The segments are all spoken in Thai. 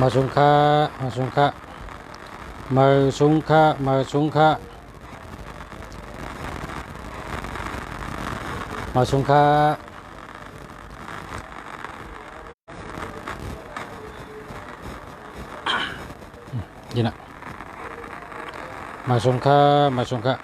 มาสุงค่ามาสุงค่ามาสุงค่ามาสุงค่ามาสุงค่ายินะมาสุงค่ามาสุงค่า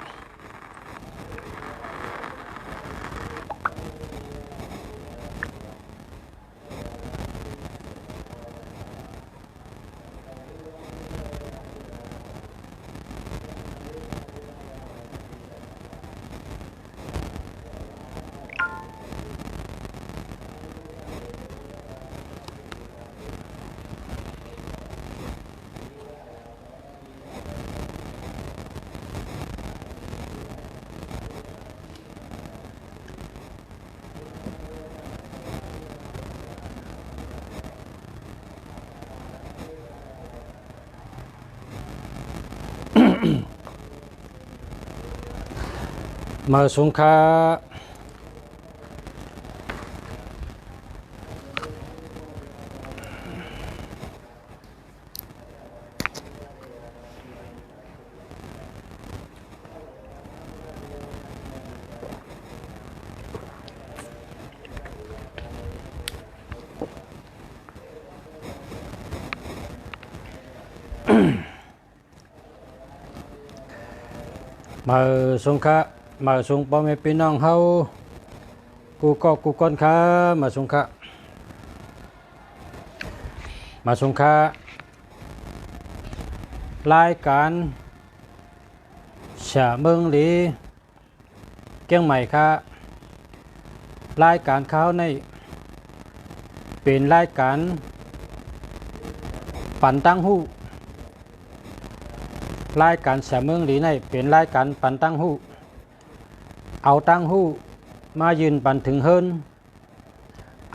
มาสุงค่ามาสุงค่ามาสุงพ่อแม่พี่น้องเฮากูก็กูก้นค้ามาสุงค่ามาสุงค่ารายการเฉาเมืองหลีเกียงใหม่ค่ะรายการเขาในเป็นรายการปันตั้งหู้รายการเฉาเมืองหลีในเป็นรายการปันตั้งหู้เอาตั้งหู้มายืนปันถึงเฮิรน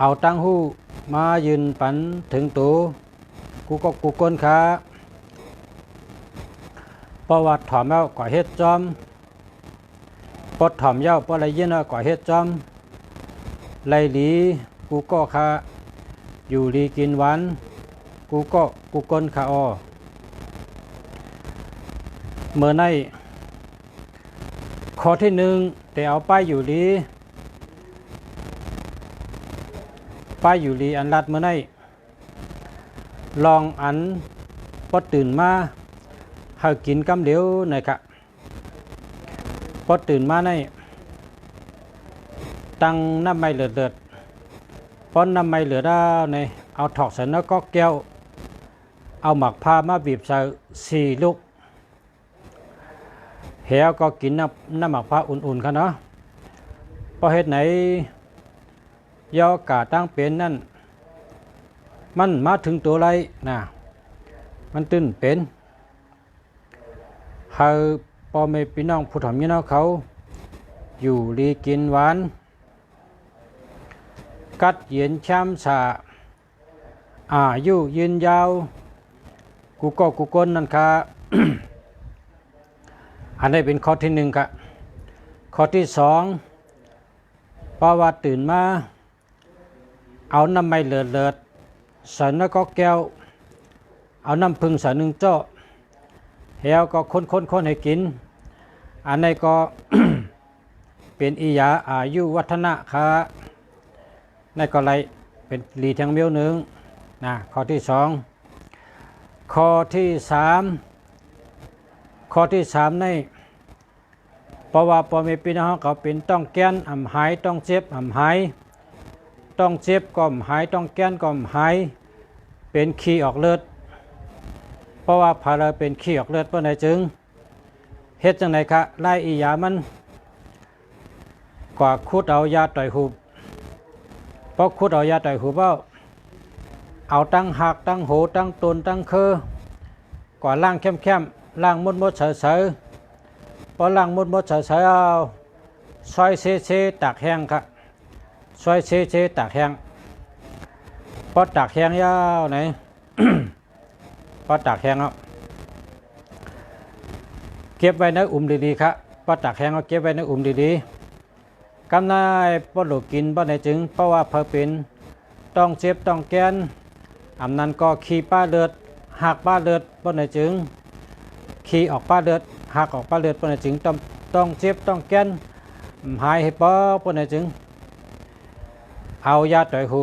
เอาตั้งหู้มายืนปันถึงตัวกูก็กูก้นค่ะประวัติถ่อมเย้าก่อเฮ็ดจอมปดถ่อมเย้าปดไรเย็นก่อเฮ็ดจอมไรหลีกูก็ค่ะอยู่ลีกินหวานกูก็กูก้นค่ะอเมื่อในข้อที่หนึ่งแต่เอาป้ายอยู่ลีป้ายอยู่ลีอันรัดเมื่อในลองอันปดตื่นมาหากินกำเดียวนะครับพอตื่นมาในตั้งน้ำไม่เลือดพอน้ำไม่เหลือได้ในเอาถอกใส่แล้วก็แก้วเอาหมักพามาบีบใส่4 ลูกเหี่ยวก็กินน้ำหมักพาอุ่นๆกันเนาะพอเหตุไหนยอกาตั้งเป็นนั่นมันมาถึงตัวไรนะมันตื่นเป็นเฮาพ่อแม่พี่น้องผู้ถ่อมยี่น้องเขาอยู่ลีกินหวานกัดเย็นช้ำสาอายุยืนยาวกูก็กูก้นนั่นค่ะ อันนี้เป็นข้อที่หนึ่งค่ะข้อที่สองเพราะว่าตื่นมาเอาน้ำไม่เลือดใส่แล้วก็แก้วเอาน้ำพึ่งใส่1 โจ้เหี่ยวก็ค้นให้กินอันนี้ก็ เป็นอียาอายุวัฒนะค่ะนั่นก็ไรเป็นลีแทงเมียวหนึ่งนะข้อที่สองข้อที่สามในเพราะว่าพ่อแม่พี่น้องเขาเป็นต้องแก้นอ่ำหายต้องเจ็บอ่ำหายต้องเจ็บก็หายต้องแก้นก็หายเป็นขี้ออกเลือดเพราะว่าพาเราเป็นขี้ออกเลือดเพราะไหนจึงเฮ็ดจังไหนคะไล่อียามันกว่าคุดเอายาต่อยหูเพราะคุดเอายาต่อยหูเอาตั้งหักตั้งโหตั้งตนตั้งเคอกว่าล่างเข้มล่างมดเฉยพอล่างมดเฉยเอาซอยเชตากแห้งค่ะซอยเชตากแห้งพอตากแห้งยาวไหน พอตากแห้งเอาเก็บไว้ในอุ่มดีๆครับพอตากแห้งเอาเก็บไว้ในอุ่มดีๆกำนายปอดลูกกินบ่ในจึงเพราะว่าเพอเป็นต้องเจ็บต้องแกน อำนั้นก็ขี้ป้าเลือดหักป้าเลือดปนในจึงขี้ออกป้าเลือดหักออกป้าเลือดปนในจึงต้องเจ็บต้องแก้นหายให้ป้อปนในจึงเอายาต่อยหู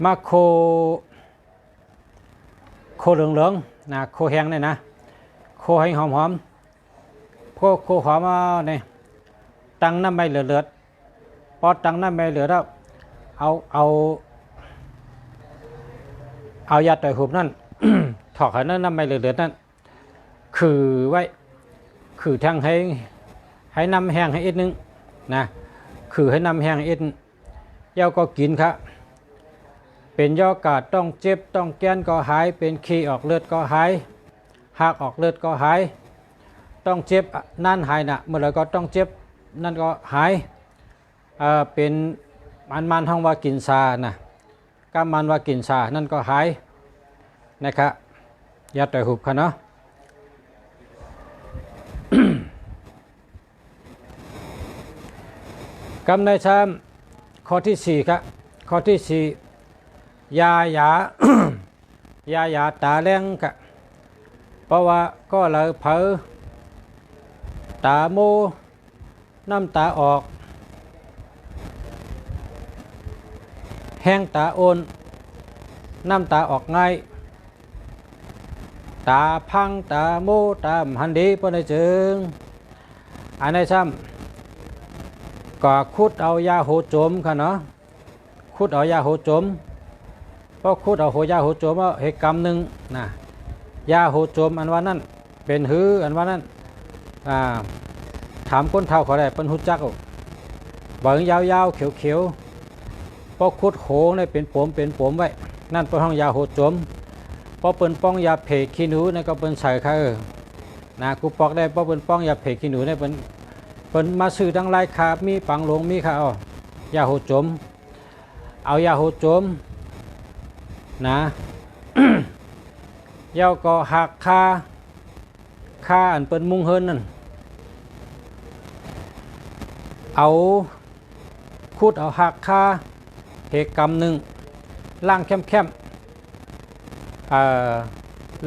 มาโคเหลืองๆนะโคแห้งเนี่ยนะโคให้หอมๆโคหอมเนี่ยตั้งน้ำไม่เหลือดพอตั้งน้ำไม่เหลือแล้วเอายาต่อยหูนั่น ถอกให้น้ำไม่เหลือนั่นคือไว้คือทั้งให้น้ำแห้งให้อีกนึงนะคือให้น้ำแห้งอีกเย้าก็กินครับเป็นยอกาดต้องเจ็บต้องแก้นก็หายเป็นขี้ออกเลือดก็หายหักออกเลือดก็หายต้องเจ็บนั่นหายนะเมื่อไรก็ต้องเจ็บนั่นก็หายเป็นมันห้องว่ากินชานะก็มันว่ากินชานั่นก็หายนะครับยาต่อยหุบค่ะเนาะ กำในชามข้อที่4ครับข้อที่4ยา ยาตาแรงครับเพราะว่าก็เลยเผลอตาโมน้ำตาออกแห้งตาโอนน้ำตาออกง่ายตาพังตาโมตาหันดีปนในจึงอันในซ้ำก็คุดเอายาโหโจมค่ะเนาะคุดเอายาโหโจมเพราะคุดเอายาโหโจมว่าเหตุกรรมหนึ่งนะยาโหโจมอันว่านั่นเป็นหืออันว่านั่นถามคนเท่าเขาได้เป็นหุจักเบิ่งยาวๆเขียวๆเพราะคุดโหงได้เป็นผมไว้นั่นเป็นห้องยาโหโจมเพราะเป็นป้องยาเพกขี้หนูนั่นก็เป็นใส่ค่ะนะกูปอกได้เพราะเป็นป้องยาเพกขี้หนูได้เป็นมาซื้อทั้งลายคาบมีปังหลงมีค่ะยาโหโจมเอายาโหโจมนะ ยาก็หักคาอันเป็นมุงเฮินนั่นเอาคูดเอาหักคาเหตุกรรมหนึ่งล่างเข้ม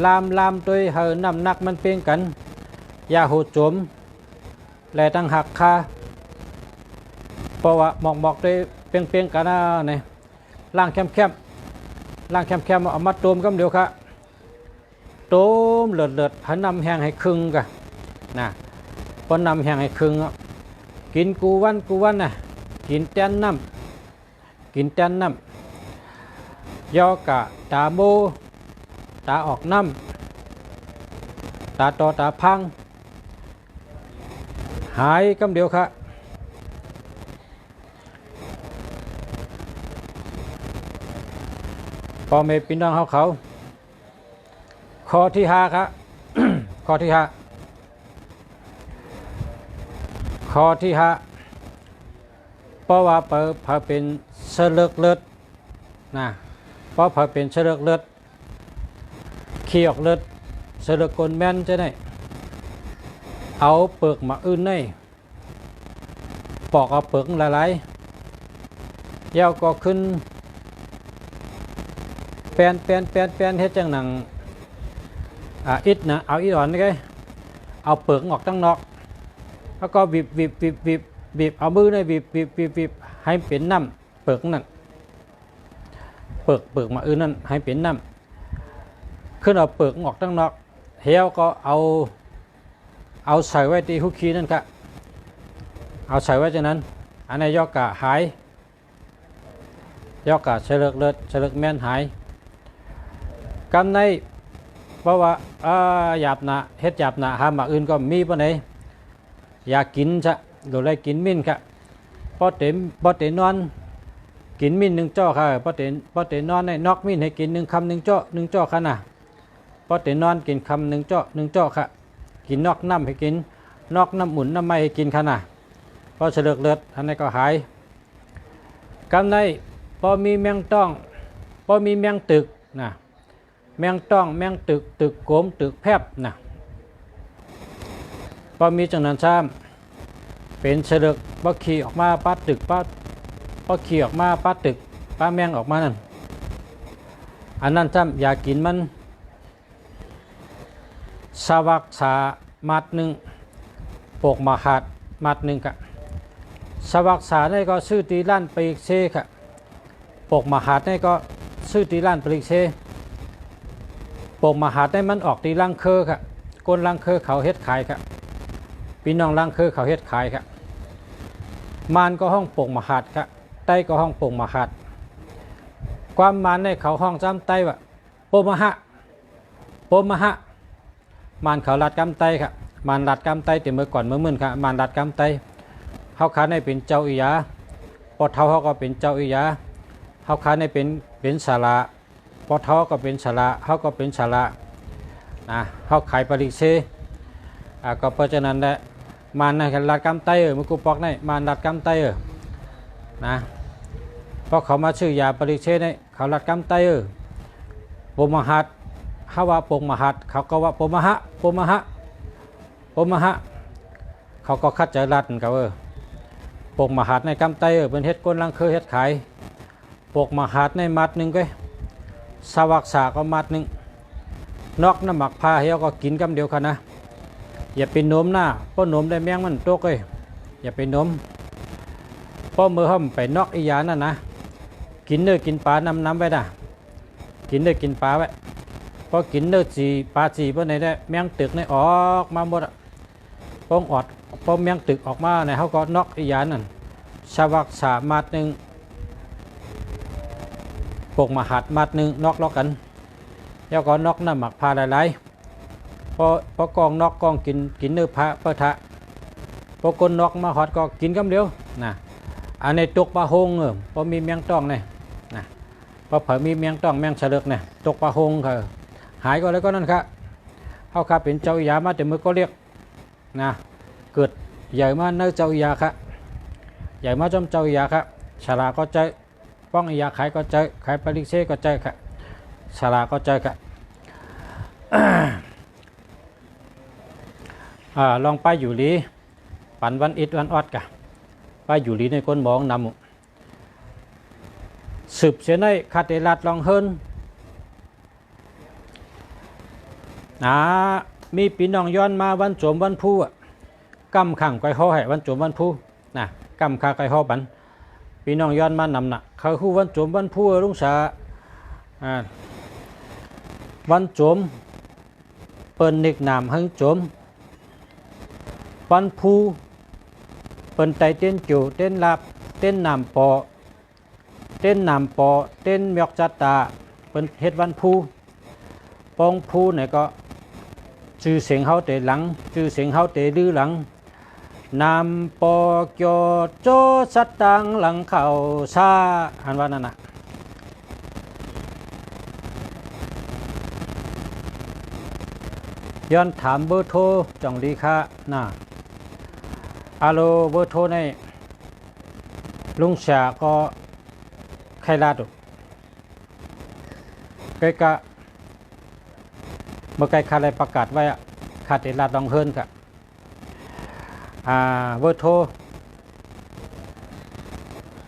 ลามโดยน้ำหนักมันเปลี่ยนกันยาโหโจมและตั้งหักคาเพราะว่าบอกโดยเปลี่ยนกันนะเนี่ยล่างเข้มเอามาต้มก็เดียวค่ะต้มเลือดให้น้ำแห้งให้ครึ่งกันนะพอน้ำแห้งให้ครึ่งกินกูวันนะกินแตนน้ำยอกะตาโมตาออกน้ำตาโตตาพังหายกำเดียวค่ะพอเมปินน้องเขาข้อที่5ครับ ข้อที่5เพราะว่าเผาเป็นเสลือกเลือดนะเพราะเผาเป็นเสลือกเลือดขี้ออกเลือดเสลือกกลแม่นจะได้เอาเปลือกมาอื่นได้ปอกเอาเปลือกหลายๆยาวก็ขึ้นแปนเฮ็ดจังหนังอิดนะเอาอิดอ่อนนี่ไงเอาเปลือกออกตั้งนอกแล้วก็บีบเอามือเนี่ยบีบให้เป็นน้ำเปลือกนั่นเปลือกมาอื่นนั่นให้เป็นน้ำขึ้นเอาเปลือกออกตั้งนอกเฮียวก็เอาใส่ไว้ที่หุกขี้นั่นครับเอาใส่ไว้จากนั้นอันนี้ยอกะหายยอกะเฉลิกเลือดเฉลิกแม่นหายกำในเพราะว่าหยาบหนาเฮ็ดหยาบหนาหามาอื่นก็มีปะไหนอยากกินซะโดยไรกินมิ้นค่ะพอเต็มนอนกินมิ้น1 จ้อค่ะพอเต็มนอนในนอกมิ้นให้กิน1 คำ 1 จ้อค่ะนะพอเต็มนอนกินคำ1 จ้อค่ะกินนอกน้ำให้กินนอกน้ำหมุนน้ำไม่ให้กินค่ะนะพอเฉลิกเลือดอันนี้ก็หายกำในพอมีแมงต้องพอมีแมงตึกนะแมงต้องแมงตึกโกมตึกแพบนะพอมีจังนั้นซ้ำเป็นเฉลิกพอขี่ออกมาป้าตึกป้าพอขี่ออกมาป้าตึกป้าแมงออกมานั่น อันนั้นจำอยากกินมันสวักษามัดหนึ่งปกมหาดมัดหนึ่งกะสวักษาได้ก็ซื้อตีล้านไปอีกเซค่ะปกมหาดได้ก็ซื้อตีล้านไปอีกเซปกมหาดได้มันออกตีลังเคอค่ะก้นลังเคอเขาเฮ็ดขายค่ะพี่น้องลังเคอเขาเฮ็ดขายค่ะมานก็ห้องปกมหาดค่ะใต้ก็ห้องปกมหาดความมานในเขาห้องจำใต้ว่าโปมหะโปมหะมานเขาลัดกำไตค่ะมานลัดกำไตแต่เมื่อก่อนเมื่อมื่นค่ะมานลัดกำไตเขาขาในเป็นเจ้าอิยาพอเท่าเขาก็เป็นเจ้าอิยาเขาขาในเป็นสาระพอเท่าก็เป็นสาระเขาก็เป็นสาระนะเขาขายปริเซก็เพราะฉะนั้นแหละมานในลัดกำไตมือกูปอกในมานลัดกำไตนะเพราะเขามาชื่อยาปริเชในเขาลัดกำไตปมหัดเขาว่าปมหัดเขาก็ว่าปมหะปมหะปมหะเขาก็คัดใจรัดเขาปกมหาดในกำไตเป็นเฮ็ดก้นลังเคยเฮ็ดขายปกมหาดในมัดหนึ่งก็สวักษาก็มัดหนึ่งนอกน้ำหมักพาเฮียก็กินกำเดียวกันนะอย่าไปโน้มหน้าเพราะโน้มได้แมงมันโตกอย่าไปโน้มเพราะมือห้อมไปนอกอียานั่นนะกินเนื้อกินปลาน้ำไว้นะกินเนื้อกินปลาไว้พอกินเนื้อจีปลาจีเพื่อไหนได้แมงตึกในออกมาหมดป้องอดพอแมงตึกออกมาในเขาก็นอกอียานั่นสวักษามัดหนึ่งปกมหาดมัดหนึ่งนอกกันแล้วก็นอกน้ำหมักพาหลายๆพอกองนอกกองกินเนื้อพระเพื่อทะพอคนนอกมาหอดก็กินกำเดียวนะอันในตกปลาหงพอมีแมงต้องเนี่ยนะพอเผยมีแมงต้องแมงเฉลิกเนี่ยตกปลาหงหายก็แล้วก็นั่นครับเขาข้าเป็นเจ้าอิยามาแต่มือก็เรียกนะเกิดใหญ่มาเนื้อเจ้าอิยาครับใหญ่มาจอมเจ้าอิยาครับฉลาก็ใจป้องอิยาขายก็ใจขายปริเซก็ใจครับฉลาก็ใจครับลองไปอยู่ลีปันวันอิดวันออดกะไปอยู่ลีในคนมองนำสืบเสียในคาเตลัดลองเฮิรนมีปีน้องย้อนมาวันโจมวันผู้กำขังไก่ห่อให้วันโจมวันผู้นะกำขาไก่ห่อบันปีน้องย้อนมานำนะเขาคู่วันโจมวันผู้ลุงสาวันโจมเปิ้นนิกนามหังโจมวันผู้เปิ้นไตเต้นจูเต้นลาบเต้นนามปอเต้นนามปอเต้นเมียกจัตตาเปิ้นเฮ็ดวันผู้ปองผู้ไหนก็ชื่อเสียงเขาเตะหลังชื่อเสียงเขาเตะดื้อหลังนำปอเกียวโจสัตตังหลังเข่าซาอันว่านั่นนะย้อนถามเบอร์โทรจ่องดีค่ะน่ะอาโลเบอร์โทรในลุงเสียก็ใครลาดใกล้กะเมื่อไกลคาเลยประกาศไว้คาเตลาดองเฮิรนค่ะเบอร์โทร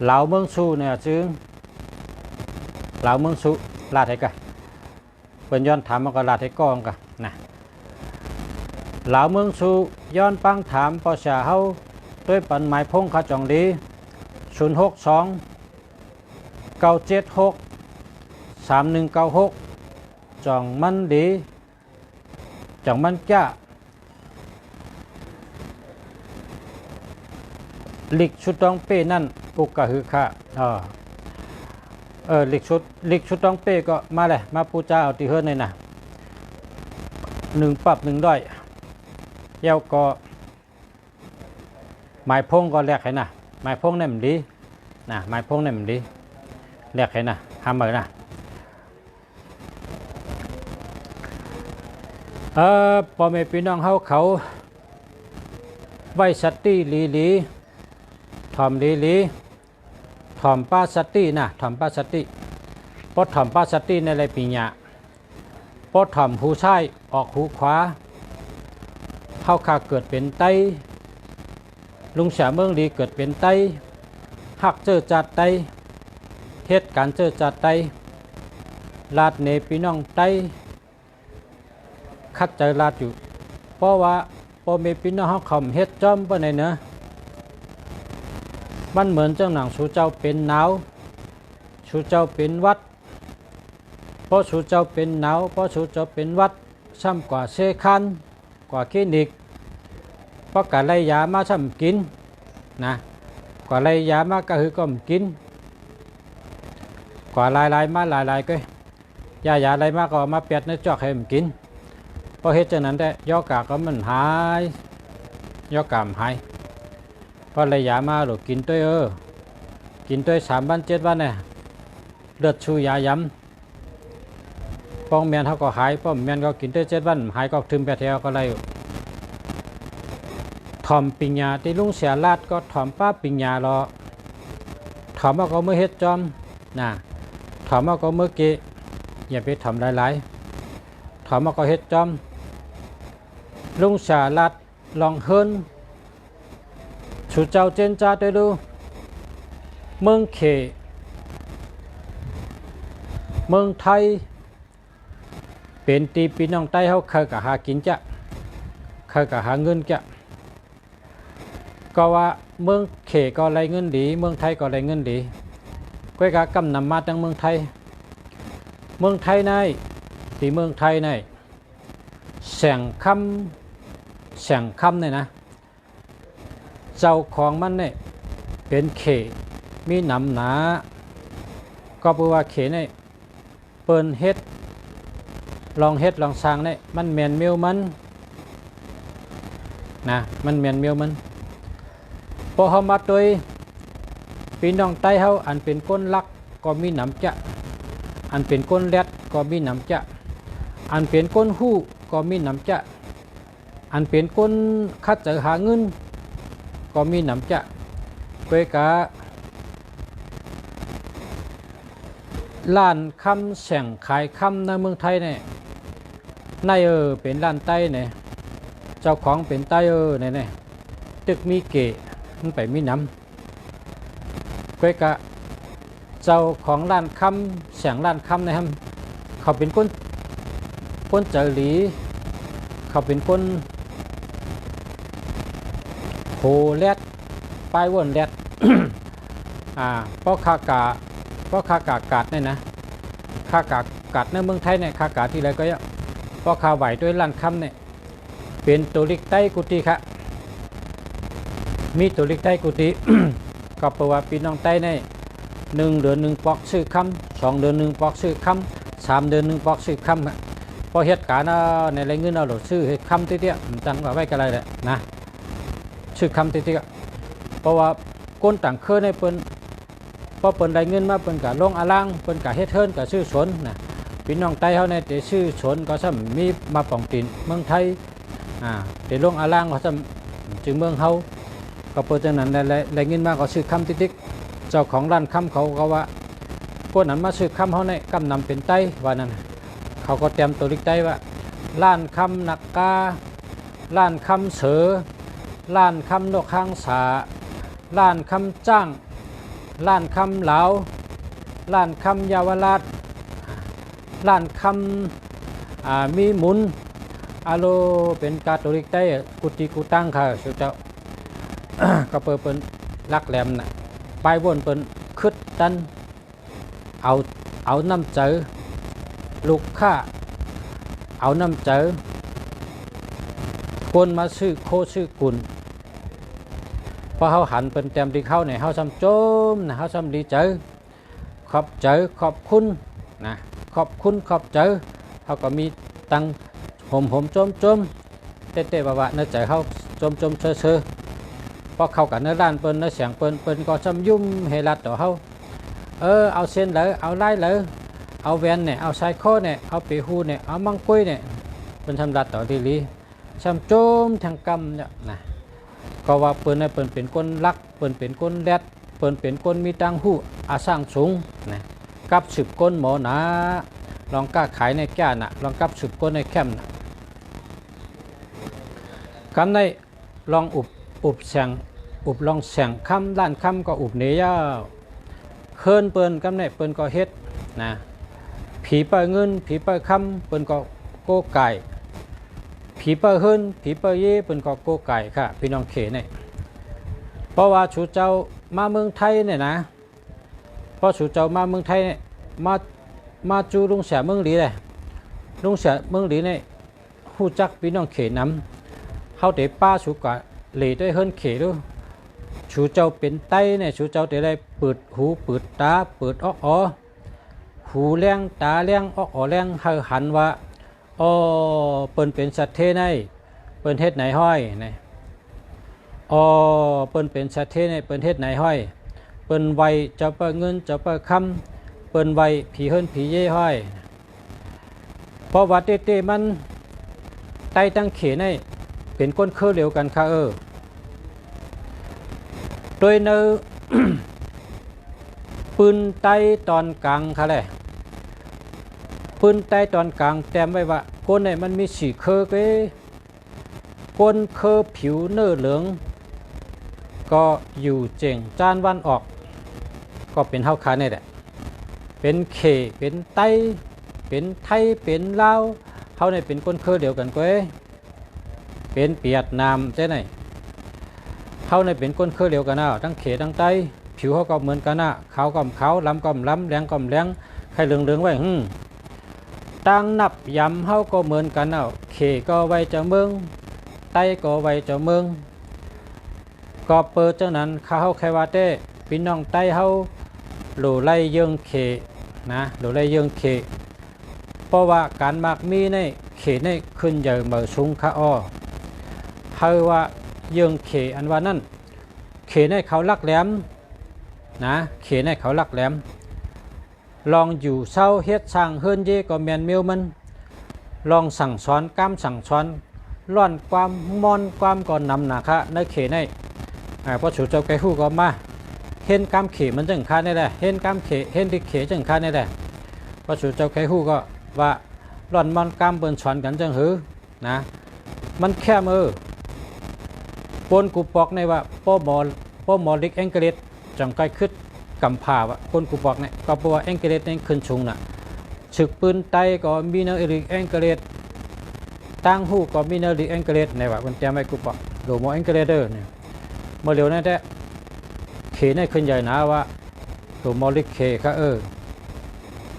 เหล่าเมืองสูเนี่ยจึงเหล่าเมืองสูลาดให้กันเป็นย้อนถามมันก็ลาดให้กองกันนะเหล่าเมืองสูย้อนปังถามปอชาเฮาด้วยปันหมายพงขาจองดี062 976 3196จองมันดีจังมันจ้าลิกชุดต้องเป้นั่นปุกกะหือค่ะลิกชุดต้องเป้ก็มาเลยมาปูจ้าเอาตีเฮิรนเลยนะ1 ปรับ 1 ด้อยเย้าก็หมายพงก็แลกให้นะหมายพงนี่มันดีนะหมายพงนี่มันดีแลกให้นะทำเหมือนนะพ่อแม่พี่น้องเขาไว้สติลีถอมลีถอมป้าสตินะถอมป้าสติพอถอมป้าสติในไรปีญาพอถอมหูซ้ายออกหูขวาเข้าขาเกิดเป็นไตลุงเสียเมืองดีเกิดเป็นไตหักเจอจัดไตเหตุการเจอจัดไต ลาดเนพี่น้องใต้คัดใจลาดอยู่เพราะว่าพอมีพี่น้องเขาขำเฮ็ดจอมปะไหนเนอะมันเหมือนจังหนังสูเจ้าเป็นหนาวสูเจ้าเป็นวัดเพราะสูเจ้าเป็นหนาวเพราะสูเจ้าเป็นวัดซ้ำกว่าเซคันกว่าคลินิกเพราะกะไรยามาซ้ำกินนะกว่าไรยามาก็คือก็กินกว่าลายมาลายก็ยาอะไรมาก็มาเปียดในจอกให้มันกินพอเฮ็ดจังนั้นได้ยอกาก็มันหายยอกามหายพอไรยามาหรือกินตัวกินตัว3 วัน 7 วันเนี่ยเลือดชูยาย้ำป้องเมียนเขาก็หายป้องเมียนก็กินตัว7 วันหายก็ถึงไปแถวก็เลยถอมปิญญาที่ลุงเสียลาดก็ถอมป้าปิญญารอถอมเอาก็มือเฮ็ดจอมนะถอมเอาก็มือเกะอย่าไปถอมหลายถอมเอาก็เฮ็ดจอมลุงเสียลาดลองเฮิรนชูเจ้าเจนจ้าได้ดูเมืองเขเมืองไทยเป็นตีพี่น้องใต้เขาเคยกะหากินจะเคยกะหาเงินจะก็ว่าเมืองเขก็ไรเงินดีเมืองไทยก็ไรเงินดีก้อยกะกำนำมาตั้งเมืองไทยในที่เมืองไทยในแสงคำเนี่ยนะเจ้าของมันเนี่ยเป็นเขมีหนำหนาก็แปลว่าเขเนี่ยเปิ้นเฮ็ดลองสร้างเนี่ยมันแมนเมียวมันนะมันแมนเมียวมันพอเขามาโดยพี่น้องใต้เขาอันเป็นก้นลักก็มีหนำจะอันเป็นก้นแรดก็มีหนำจะอันเป็นก้นหู้ก็มีหนำจะอันเป็นก้นคัดเจอหาเงินก็มีหนำจะเกยกะล้านคำแส่งขายคำในเมืองไทยเนี่ยนายเป็นล้านใต้เนี่ยเจ้าของเป็นใต้เนี่ยตึกมีเกะมันไปมีน้ำเกยกะเจ้าของล้านคำแส่งล้านคำนะครับเขาเป็นคนเจอหลีเขาเป็นคนโหแรดปลายวนแรด เพราะคากากาดเนี่ยนะคากากาดในเมืองไทยเนี่ยคากาที่ไรก็เยอะเพราะคาไหวด้วยล้านคำเนี่ยเป็นตัวเล็กใต้กุฏิครับมีตัวเล็กใต้กุฏิ ก็แปลว่าพี่น้องใต้ใน1 เดือน 1 ปอกซื้อคำ2 เดือน 1 ปอกซื้อคำ3 เดือน 1 ปอกซื้อคำพอเหตุการณ์ในไรเงินเราหลดซื้อคำเตี้ยๆจังว่าไว้กันอะไรแหละนะซื้อคำเตี้ยๆเพราะว่าก้นต่างเคยในเปิ้นพอเปิ้นได้เงินมาเปิ้นกะลงอาล่างเปิ้นกะเฮ็ดเทินกะซื้อสนนะพี่น้องใต้เขาในแต่ซื้อสนก็ซ้ำมีมาป่องตินเมืองไทยแต่ลงอาล่างก็ซ้ำจึงเมืองเฮาก็เปิ้นจังนั้นได้เงินมาก็ซื้อคำติ๊กเจ้าของร้านคำเขาก็ว่าพวกนั้นมาซื้อคำเขาในกำนำเป็นไต้ว่านั้นเขาก็เตรียมตัวลิกไต้ว่าร้านคำนักการ้านคำเสือร้านคำนกข้างสาร้านคำจ้างร้านคำเหลาร้านคำยาวราชร้านคำมีหมุนอาโลเป็นกาโตลิกไต้กุฏิกุตังค่ะสุเจ้า ก็เปิ้นลักแหลมน่ะไปวนเปิ้นคึดตันเอาน้ำเจอลูกค้าเอาน้ำเจอคนมาซื้อโคซื้อกุนพอเขาหันเป็นเต็มที่เขาเนี่ยเขาซ้ำโจมนะเขาซ้ำดีเจอขอบเจอขอบคุณนะขอบคุณขอบเจอเขาก็มีตังห่มโจมเตะบ่าเนื้อใจเขาโจมเชื่อพอเข้ากันในร้านเปิ้นในเสียงเปิ้นก็ซ้ำยุ่มเฮลัดต่อเขาเอาเส้นเลยเอาไล่เลยเอาแวนเนี่ยเอาไซโคเนี่ยเอาปีหูเนี่ยเอามังกุ้ยเนี่ยเป็นทำรัดต่อดีซ้ำโจมทางกรรมเนี่ยนะก็ว่าเปิ้นเนี่ยเปิ้นเป็นคนรักเปิ้นเป็นคนแรดเปิ้นเป็นคนมีตังหูอาสร้างสูงนะกับสืบก้นหมอหนาลองกล้าขายในแก่น่ะลองกับสืบก้นในแคมน่ะคำในลองอุบแสงอุบลองแสงคำด้านคำก็อุบเนียเคินเปิ้นกำในเปิ้นก็เฮ็ดนะเพ ผีเปิดเงินผีเปิดคำเปิ้นก็โกไก่ผีเปิดเฮินผีเปิดเย่เปิ้นก็โกไก่ค่ะพี่น้องเขเนี่ยเพราะว่าชูเจ้ามาเมืองไทยเนี่ยนะเพราะชูเจ้ามาเมืองไทยเนี่ยมาจูลุงเสียเมืองหลีเลยลุงเสียเมืองหลีเนี่ยฮู้จักพี่น้องเขนำเฮาได้ป้าชูกะเหลด้วยเฮินเขด้วยชูเจ้าเป็นไตเนี่ยชูเจ้าได้เปิดหูเปิดตาเปิดอ้อหูแรงตาแรงอ้อแรงเฮาหันว่าอ๋อเปิ้นเป็นสัตว์เทในเปิ้นเฮ็ดไหนห้อยนี่อ๋อเปิ้นเป็นสัตว์เทในเปิ้นเฮ็ดไหนห้อยเปิ้นไวจะเปิ้นเงินจะเปิ้นคำเปิ้นไวผีเฮินผีเย่ห้อยเพราะว่าเต้มันไตตั้งเขในเป็นก้นเครือเหลวกันค่ะโดยเนื้อ ปืนไตตอนกลางค่ะแหละปืนไตตอนกลางแต้มไว้ว่าก้นเนี่ยมันมีสีเครือก้นเครือผิวเนื้อเหลืองก็อยู่เจ๋งจานวันออกก็เป็นเฮาคาเนี่ยแหละเป็นเขเป็นไตเป็นไทยเป็นลาวเฮาเนี่ยเป็นก้นเครือเดียวกันก็เป็นเปียดนามใช่ไหมเขาในเป็นก้นเครือเดียวกันนะทั้งเขทั้งไตผิวเขาก็เหมือนกันนะขาวก็ขาวล้ำก็ล้ำแรงก็แรงใครเหลืองไว้ตั้งนับยำเขาก็เหมือนกันนะเขก็ไว้เจ้าเมืองไตก็ไว้เจ้าเมืองก็เปิดเจ้านั้นเขาใครว่าเต้พี่น้องไตเขาหลู่ไล่ยื่งเขนะหลู่ไล่ยื่งเขเพราะว่าการมากมีในเขในขึ้นใหญ่เหมือสูงข้าอ้อเฮาว่ายื่งเขอันว่านั่นเขในเขาลักแหลมนะเขในเขาลักแหลมลองอยู่เศร้าเฮ็ดสร้างเฮิรนเย่ก็แมนเมียวมันลองสั่งสอนกล้ามสั่งสอนร่อนความมอนความก่อนนำนะคะในเขในพอชูเจ้าแกฮู้ก็มาเห็นกล้ามเขมันจังค่าได้แหละเห็นกล้ามเขเห็นดิเขจังค่าได้แหละพอชูเจ้าแกฮู้ก็ว่าร่อนมอนกล้ามเปิ้นสอนกันจังหือนะมันแค่มือปนกูปอกในว่าป้อหมอลิกแองเกเลตจังไกขึ้นกำพาวะปนกูปอกเนี่ยก็เพราะว่าแองเกเลตนี่ขึ้นชุงน่ะฉึกปืนไตก็มีเนอริกแองเกเลตตั้งหูก็มีเนอริกแองเกเลตในว่ามันจะไม่กูปอกโลโมแองเกเลเดอร์เนี่ยเมื่อเร็วนั่นแท้เขนี่ขึ้นใหญ่นะว่าโลโมลิกเขค่ะ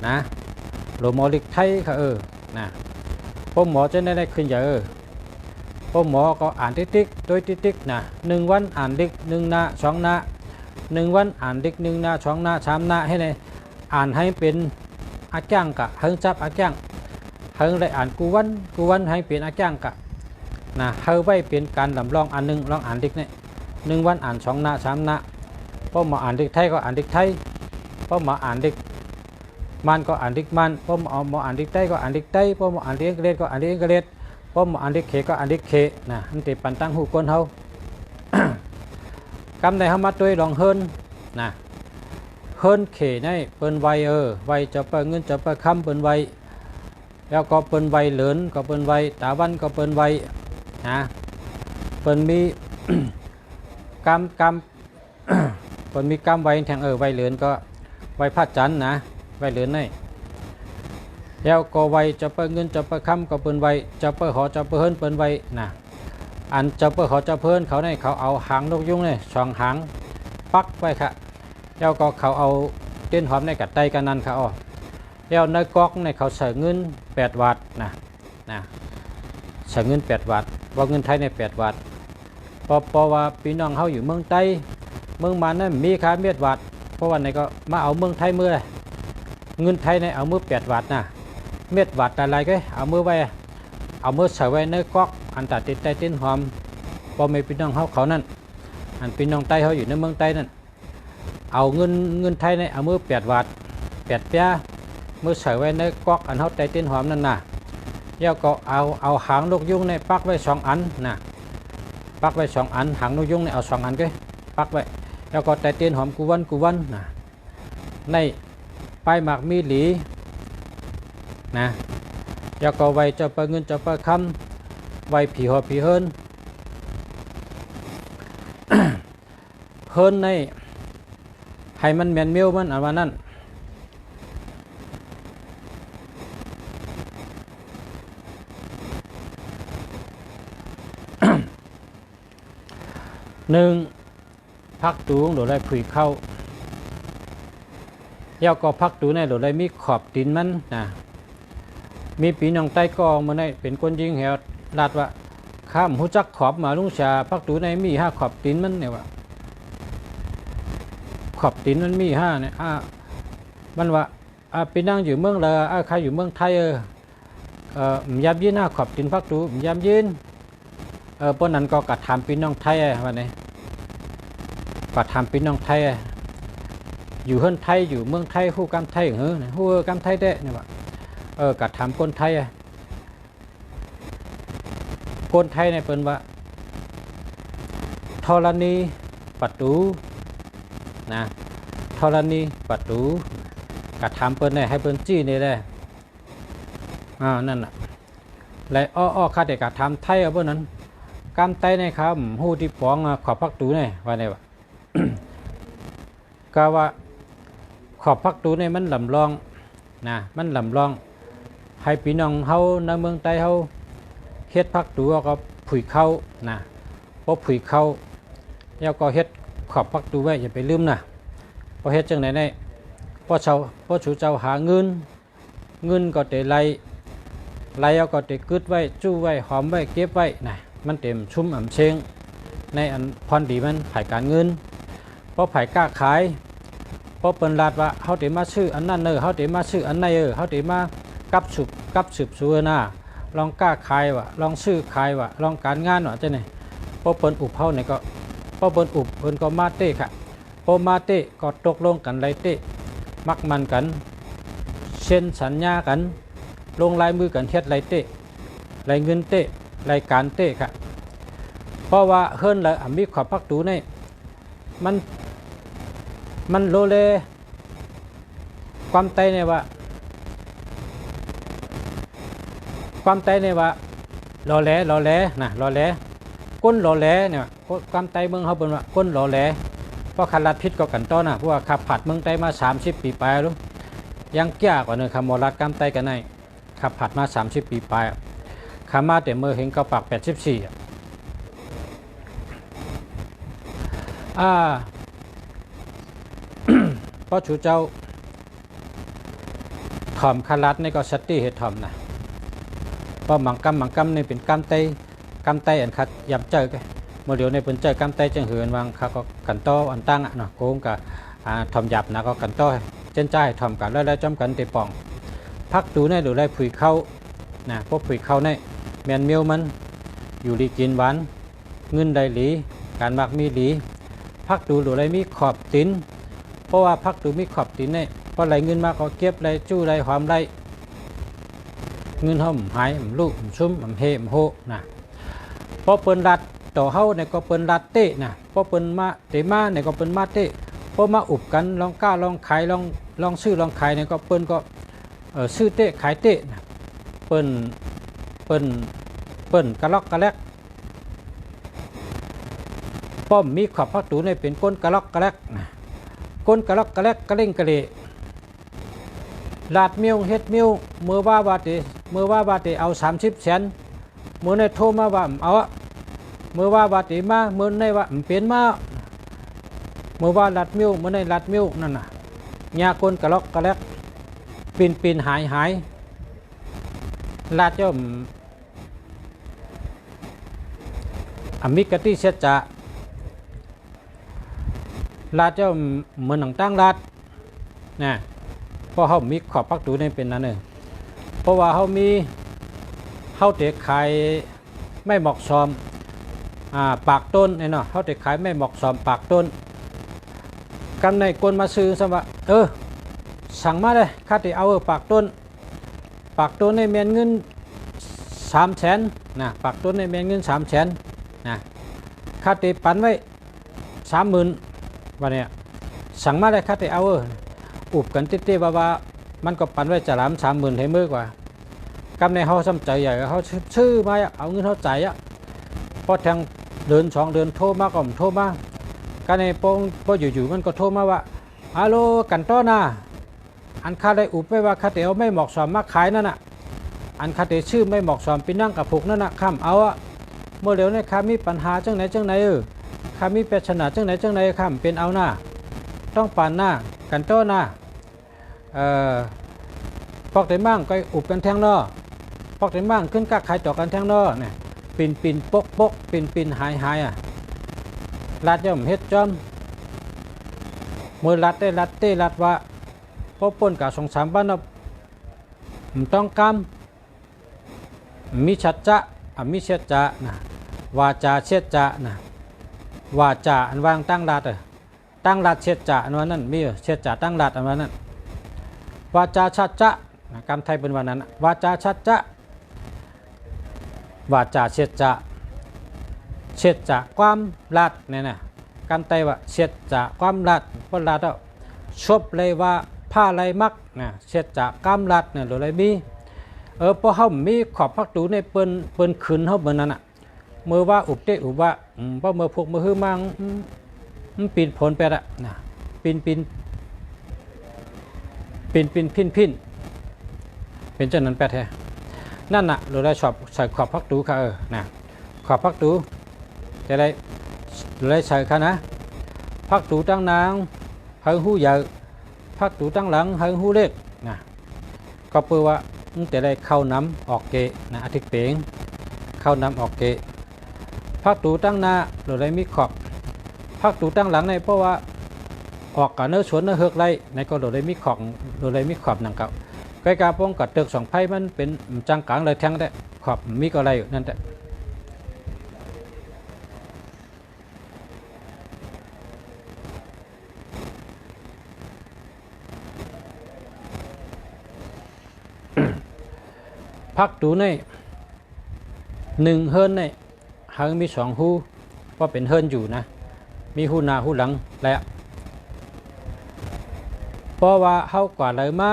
นะโลโมลิกไทยค่ะนะป้อหมอจะได้ขึ้นใหญ่พอหมอก็อ่านติ๊กโดยติ๊กนะ1 วันอ่านติ๊ก1 หน้า2 หน้า1 วันอ่านติ๊ก1 หน้า2 หน้า3 หน้าให้เลยอ่านให้เป็นอาจ้างกะเฮิงจับอาจ้างเฮิงได้อ่านกูวันให้เป็นอาจ้างกะนะเฮิงไว้เป็นการดำลองอันนึงลองอ่านติ๊กเนี่ย1 วันอ่าน2 หน้า3 หน้าพอหมออ่านติ๊กไทยก็อ่านติ๊กไทยพอหมออ่านติ๊กมันก็อ่านติ๊กมันพอหมออ่านติ๊กไทยก็อ่านติ๊กไทยพอหมออ่านติ๊กอังกฤษก็อ่านติ๊กอังกฤษพอมาอันดิเคก็อันดิเคนะมันติดปันตั้งหูก้นเฮา กำในเฮามาด้วยลองเฮิรนนะเฮิรนเขในเปิ้นไวไวจะเปิ้นเงินจะเปิ้นคำเปิ้นไวแล้วก็เปิ้นไวเหลินก็เปิ้นไวตาวันก็เปิ้นไวนะเปิ้นมี กำ เปิ้นมีกำไวแทงไวเหลินก็ไวพระจันทร์นะไวเหลินในแล้วก็ไวจะเปิดเงินจะเปิดคำก็เปิ้นไวจะเปิดหอจะเปิดเฮิรนเปิ้นไวนะอันจะเปิดหอจะเพิ่นเขาในเขาเอาหางนกยุงเนี่ย2 หางปักไว้ค่ะแล้วก็เขาเอาเต้นหอมในกัดไตกันนั่นค่ะแล้วในก๊อกในเขาใส่เงิน8 บาทนะใส่เงิน8 บาทว่าเงินไทยใน8 บาทเพราะว่าพี่น้องเขาอยู่เมืองไทยเมืองมันนั้นมีค่า1 บาทเพราะว่าในก็มาเอาเมืองไทยมือเลยเงินไทยในเอามือ8 บาทนะ1 บาทอะไรก็เอามือไว้เอามือใส่ไว้ในก๊อกอันตัดติดใต้ต้นหอมพอไม่พี่น้องเขานั่นอันพี่น้องไต้เขาอยู่ในเมืองไต้นั่นเอาเงินไทยในเอามือ8 บาท8 เปียมือใส่ไว้ในก๊อกอันเขาใต้ต้นหอมนั่นน่ะแล้วก็เอาหางนกยุงในปักไว้2 อันนะปักไว้2 อันหางนกยุงในเอา2 อันก็ปักไว้แล้วก็ใต้ต้นหอมกูวันนะในไปหมักมีหลีนะแล้วก็ไว้จะเปิดเงินจะเปิดคำไว้ผีหอผีเฮิรน เฮิรนในให้มันแมนเมียวมันอันว่านั้น หนึ่งพักตูงโดยได้ผุยเข้าเยาก็พักตูในโดยได้มีขอบตินมันนะมีปีน้องใต้ก็มาในเป็นคนยิงเหวลาดว่าข้ามหูจักขอบมาลุงชาพักตูในมี5ขอบตินมันเนี่ยว่าขอบตินมันมี5เนี่ยมันว่าปีนั่งอยู่เมืองเลยใครอยู่เมืองไทยยามยืน5ขอบตินพักตูยามยืนปนนั้นก็กัดถามปีน้องไทยวันนี้กัดถามปีน้องไทยอยู่เฮือนไทยอยู่เมืองไทยฮู้กำไทยเหรอฮู้กำไทยได้เนี่ยว่ากัดถามคนไทยคนไทยเนี่ยเป็นว่าธรณีประตูนะธรณีประตูกัดถามเปิ้นเนี่ยให้เปิ้นจี้นี่แหละนั่นน่ะและข้าแต่กัดถามไทยเอาเปิ้นนั้นกำไตในครับฮู้ที่ปองขอบพักตูเนี่ยว่าเนี่ยว่า ก็ว่าขอบพักตูเนี่ยมันลำลองนะมันลำลองให้พี่น้องเฮาในเมืองใต้เฮาเฮ็ดพักตูก็ผุยเข้านะพอผุยเข้าแล้วก็เฮ็ดขอบพักตูไว้อย่าไปลืมนะพอเฮ็ดจังไหนได้พอชูเจ้าหาเงินก็ได้ไล่เอาก็ได้กึดไว้จู้ไว้หอมไว้เก็บไว้นะมันเต็มชุ่มอ่ำเชงในอันพรดีมันไผ่การเงินพอไผ่กล้าขายพอเปิ้นลาดว่าเฮาได้มาชื่ออันนั้นเฮาได้มาชื่ออันนั้นเฮาได้มากับสืบสวนน่ะลองกล้าขายว่ะลองซื้อขายว่ะลองการงานว่ะจังได๋พอเปิ้นอุบเฮานี่ก็พอเปิ้นอุบเปิ้นก็มาเตะค่ะพอมาเตะก็ตกลงกันไรเตะมักมันกันเซ็นสัญญากันลงลายมือกันเฮ็ดไรเตะไรเงินเตะรายการเตะค่ะเพราะว่าเฮิรนและมีขอบพักตูนี่มันโลเลความไตเนี่ยว่าความไตเนี่ยว่ารอแหลนะรอแหลก้นรอแหลเนี่ยความไตเมืองเขาเป็นว่าก้นรอแหลเพราะคันรัดพิษก็กันต้อนนะเพราะว่าขับผัดเมืองไตมา30 ปีไปรู้ยังแก่กว่าเนื้อคำมอรัดกำไตกันในขับผัดมา30 ปีไปขามาแต่เมื่อเห็นกระปัก84เพราะชูเจ้าถ่อมคันรัดนี่ก็สติเหตุถ่อมนะเพราะมังกำนี่เป็นกำไตอันคัดยำเจอกันเมื่อเดี๋ยวในเป็นเจอกำไตจังเหือนวางเขาก็กันโตอันตั้งเนาะโกงกับถ่อมหยับนะก็กันโตเจนใจถ่อมกันแล้วจำกันตีป่องพักตูในหรือได้ผุยเข้านะพวกผุยเข้าในแมนเมียวมันอยู่ดีกินหวานเงินได้หลีการมักมีหลีพักตูหรือได้มีขอบตินเพราะว่าพักตูมีขอบตินเนี่ยพอไหลเงินมาก็เก็บไหลจู้ไหลหอมไหลเงินห่มหายลูกชุ่มเฮมโหนะพอเปิ้นรัดต่อเฮาเนี่ยก็เปิ้นรัดเตะนะพอเปิ้นมาเตะมาเนี่ยก็เปิ้นมาเตะพอมาอุบกันลองกล้าลองขายลองซื้อลองขายเนี่ยก็เปิ้นก็ซื้อเตะขายเตะนะเปิ้นกระลอกกระแลกป้อมมีขอบพักตูเนี่ยเป็นก้นกระลอกกระแลกนะก้นกระลอกกระแลกกระเล่งกระเลลาดเมียวเฮ็ดเมียวเมื่อว่าบาติเอา30 แสนเมื่อในโทรมาว่าเอาเมื่อว่าบาติมาเมื่อในว่าเปลี่ยนมาเมื่อว่าลาดเมียวเมื่อในลาดเมียวนั่นน่ะยาก้นกระลอกกระแลกปีนหายลาดเจ้ามิกติเสจะลาดเจ้าเหมือนหนังตั้งลาดนะเพราะเขามีขอบพักตูนี่เป็นนั่นเองเพราะว่าเขาเตะขายไม่เหมาะสมปากต้นเนี่ยเนาะเขาเตะขายไม่เหมาะสมปากต้นกันในคนมาซื้อสมะสั่งมาเลยค่าเตะเอาปากต้นในเมียนเงิน3 แสนนะปากต้นในเมียนเงิน3 แสนนะค่าเตะปันไว้30,000วันนี้สั่งมาเลยค่าเตะเอาอุบกันเต้ๆว่ามันก็ปันไว้จะล้ำ30,000ให้มือกว่ากำในเขาซ้ำใจใหญ่เขาชื่อมาเอาเงินเขาจ่ายพอแทงเดือน2 เดือนโทรมาก็โทรมากันในโป้งพออยู่ๆมันก็โทรมาว่าฮัลโหลกันต้อนะอันค่าได้อุบไว้ว่าค่าเตะไม่เหมาะสมมาขายนั่นน่ะอันค่าเตะชื่อไม่เหมาะสมปีนั่งกับผูกนั่นน่ะข้ามเอาเมื่อเดี๋ยวนี้ข้ามีปัญหาจังไหน ข้ามีปริศนาจังไหนข้ามเป็นเอาหน้าต้องปานหน้ากันโต้หน้าปอกได้มั่งก็อุบกันแทงนอปอกได้มั่งขึ้นกักขายจอกกันแทงนอเนี่ยปินปกปินหายลาดย่อมเฮ็ดจอมมือลัดได้ลัดเต้ลัดว่าพบปนกับ2-3บ้านต้องกำมีชัดจะมีเชดจะนะวาจาเชดจะนะวาจาอันวางตั้งลัดตั้งลัดเชดจะอันวันนั้นมีเชดจะตั้งลัดอันวันนั้นวาจาชัดจะกรรมไทยเป็นวันนั้นวาจาชัดจะวาจาเชดจะความลัดเนี่ยนะกรรมไทยว่าเชดจะความลัดเพราะลัดแล้วชบเลยว่าผ้าไรมักนะเชดจะความลัดเนี่ยหรืออะไรมีพอเขามีขอบพักตูในเปิ้นขืนเขาเหมือนนั้นอ่ะเมื่อว่าอุบเตอุบว่าเพราะเมื่อพวกมือฮื้อมังปีนผลไปละนะปีนพินเป็นเจ้านั้นแปดแท้นั่นน่ะเราได้ชอบใส่ขอบพักตูค่ะนะขอบพักตูจะได้ใส่ค่ะนะพักตูตั้งนางเฮาหู้ใหญ่พักตูตั้งหลังเฮาหู้เล็กนะก็เพื่อว่าแต่ได้เข้าน้ำออกเกะนะอาทิตย์เป่งเข้าน้ำออกเกะพักตูตั้งหน้าเราได้มีขอบพักตูตั้งหลังในเพราะว่าออกกับเนื้อสวนเนื้อเฮือกไรในก็เราได้มีขอบหนังเก่าใกล้กาป้องกับตึก2ไพ่มันเป็นจังกลางเลยแทงได้ขอบมีก็อะไรอยู่นั่นแต่พักตูใน1เฮิรนในหางมี2หูว่าเป็นเฮิรนอยู่นะมีหูหน้าหูหลังและเพราะว่าเฮากว่าเลยมา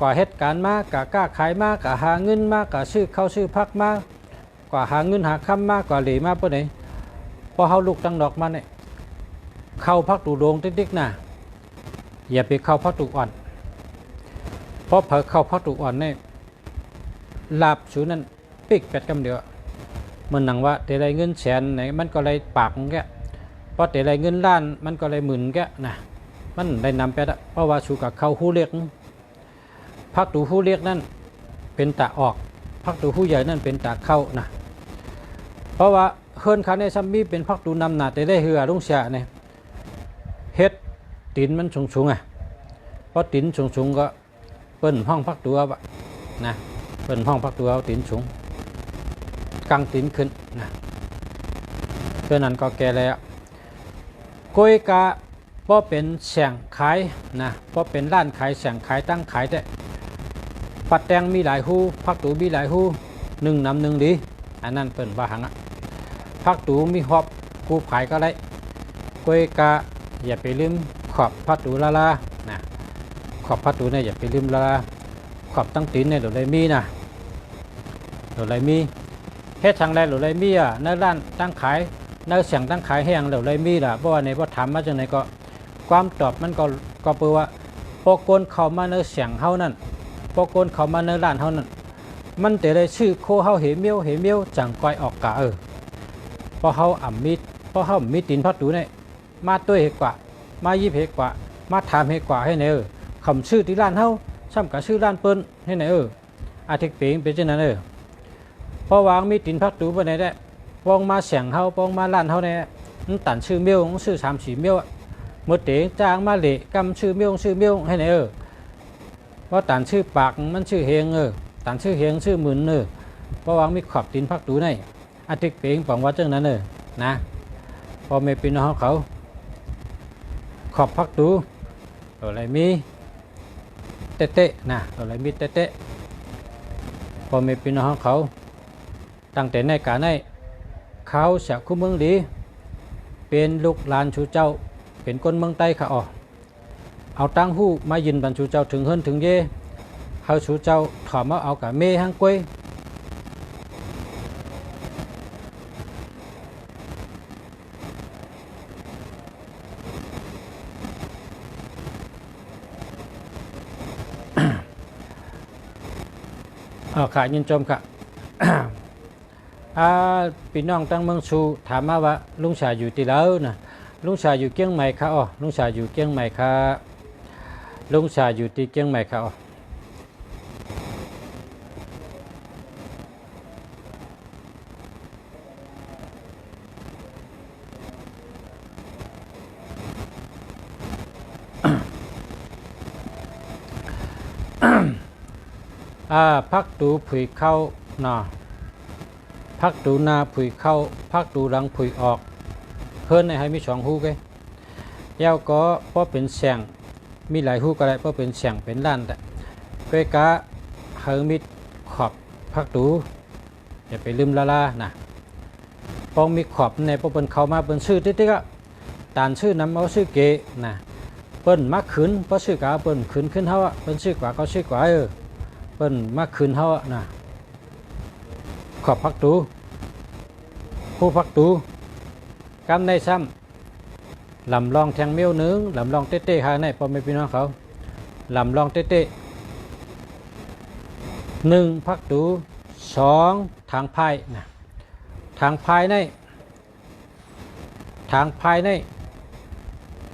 กว่าเหตุการณ์มากกล้าขายมากกว่าหาเงินมากกว่าซื้อเข้าซื้อพักมากกว่าหาเงินหาคำมากกว่าเหลี่ยมากปะไหนพอเฮาลูกตั้งดอกมาเนี่ยเข้าพักตูโดงติ๊กๆนะอย่าไปเข้าพักตูอ่อนเพราะเผลอเข้าพักตูอ่อนเนี่ยลาบสูนั้นปิกเป็ดกำเดียวมันหนังว่าแต่ได้เงินแสนไหนมันก็เลยปากแกเพราะแต่ได้เงินล้านมันก็เลยหมื่นแกนะมันได้นำไปละเพราะว่าชูกับเข้าหู้เล็กพักตูหู้เล็กนั่นเป็นตาออกพักตูหู้ใหญ่นั่นเป็นตาเข้านะเพราะว่าเฮิรนคันในซัมมี่เป็นพักตูนำหนาแต่ได้เหือลุงเสียเนี่ยเฮ็ดตินมันสูงเพราะตินสูงก็เปิ้นห้องพักตัวนะเปิ้นห้องพักตัวเอาตินสูงกังตินขึ้นนะเพื่อนั้นก็แก่แล้วกล้วยกาเพราะเป็นแสงขายนะเพราะเป็นร้านขายแสงขายตั้งขายแต่ปัดแตงมีหลายหูพักตูมีหลายหู1 นำ 1ดีอันนั้นเปิ้นว่าหังพักตูมีหอบกูขายก็ได้กล้วยกาอย่าไปลืมขอบพักตูละนะขอบพักตูเนี่ยอย่าไปลืมละขอบตั้งตีนเนี่ยเดี๋ยวเลยมีนะเดี๋ยวเลยมีเฮ็ดทางใดเดี๋ยวเลยมีในร้านตั้งขายในเสียงตั้งขายแห้งเดี๋ยวเลยมีล่ะเพราะว่าในพอถามมาจังไหนก็ความตอบมันก็เปื่อว่าพอกนเข้ามาในเสียงเฮานั่นพอกนเข้ามาในร้านเฮานั่นมันแต่ได้ชื่อโคเฮาเหมียวจังก้อยออกกะพอเฮาพอเฮามีตีนพัดตูเนี่ยมาตัวเหกว่ามายิบเหกว่ามาถามเหกว่าให้เนี่ยคำชื่อที่ร้านเฮาซ้ำกับชื่อร้านเปิ้นให้ไหนอาทิตย์เป่งเป็นเช่นนั้นพอวางมีตีนพัดตูไปไหนได้ปองมาเสียงเฮาปองมาร้านเฮาเนี่ยมันตันชื่อเมียวชื่อ3-4เมียวเมื่อเต๋จ้างมาเละกำชื่อเมียวให้ไหนเพราะตันชื่อปากมันชื่อเฮงตันชื่อเฮงชื่อหมื่นเพราะวางมีขอบตีนพักตูในอาทิตย์เป่งปังว่าจังนั้นนะพอไม่เป็นน้องเขาขอบพักตูอะไรมีเตะนะอะไรมีเตะพอไม่เป็นน้องเขาตั้งแต่ในการในเขาเสียคู่เมืองดีเป็นลูกหลานชูเจ้าเป็นคนเมืองใต้ค่ะเอาตั้งหู้มายินบันชูเจ้าถึงเฮิรนถึงเย่เฮาชูเจ้าถอมเอากับเมฮังกวยค่ะยินชมค่ะ พี่น้องตั้งเมืองชูถามมาว่าลุงชายอยู่ที่แล้วนะลุงชายอยู่เกียงใหม่ค่ะอ๋อลุงชายอยู่เกียงใหม่ค่ะลุงชายอยู่ที่เกียงใหม่ค่ะอ๋อพักดูผุยเข้านาพักดูนาผุยเข้าพักดูหลังผุยออกเพิ่นในให้มี2หูเกยาวก็เพราะเป็นแสงมีหลายหูก็ได้เพราะเป็นแสงเป็นล้านแต่ก้อยกะเฮามีขอบพักดูอย่าไปลืมละนะป้องมีขอบในเพราะเปิ้นเข้ามาเปิ้นชื่อติ๊กๆก็ตานชื่อนำเอาชื่อเกนะเปิ้นมักขืนเพราะชื่อกะเปิ้นขืนขึ้นเฮาเปิ้นชื่อกว่าเขาชื่อกว่าเปิ้นมักขืนเฮานะขอบพักดูผู้พักดูกำในซ้ำลำลองแทงเมียวนึงลำลองเต้ๆหาในพ่อแม่พี่น้องเขาลำลองเต้ๆ1พักดู2ทางภายนะทางภายใน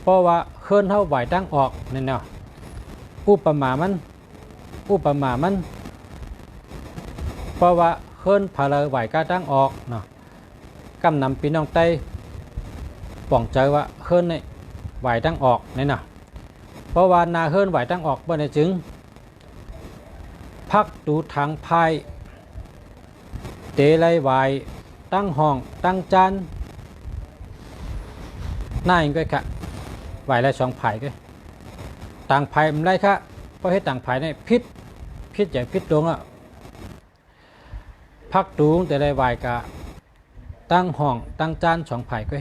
เพราะว่าเคลื่อนเท่าไหวตั้งออกนี่เนาะอุปมามันเพราะว่าเคลื่อนพาเลยไหวกาตั้งออกเนาะกำนำพี่น้องไต้ป่องใจว่าเคลื่อนในไหวตั้งออกนี่เนาะเพราะว่านาเคลื่อนไหวตั้งออกเมื่อในจึงพักดูทางภายเตะไล่ไหวตั้งห้องตั้งจานหน้าเองก็ค่ะไหวไล่2ภายก็ต่างภายมันไล่ค่ะเพราะให้ต่างภายเนี่ยพิษใหญ่พิษลงอ่ะพักดูแต่ไล่ไหวกะตั้งห้องตั้งจาน2ภายก็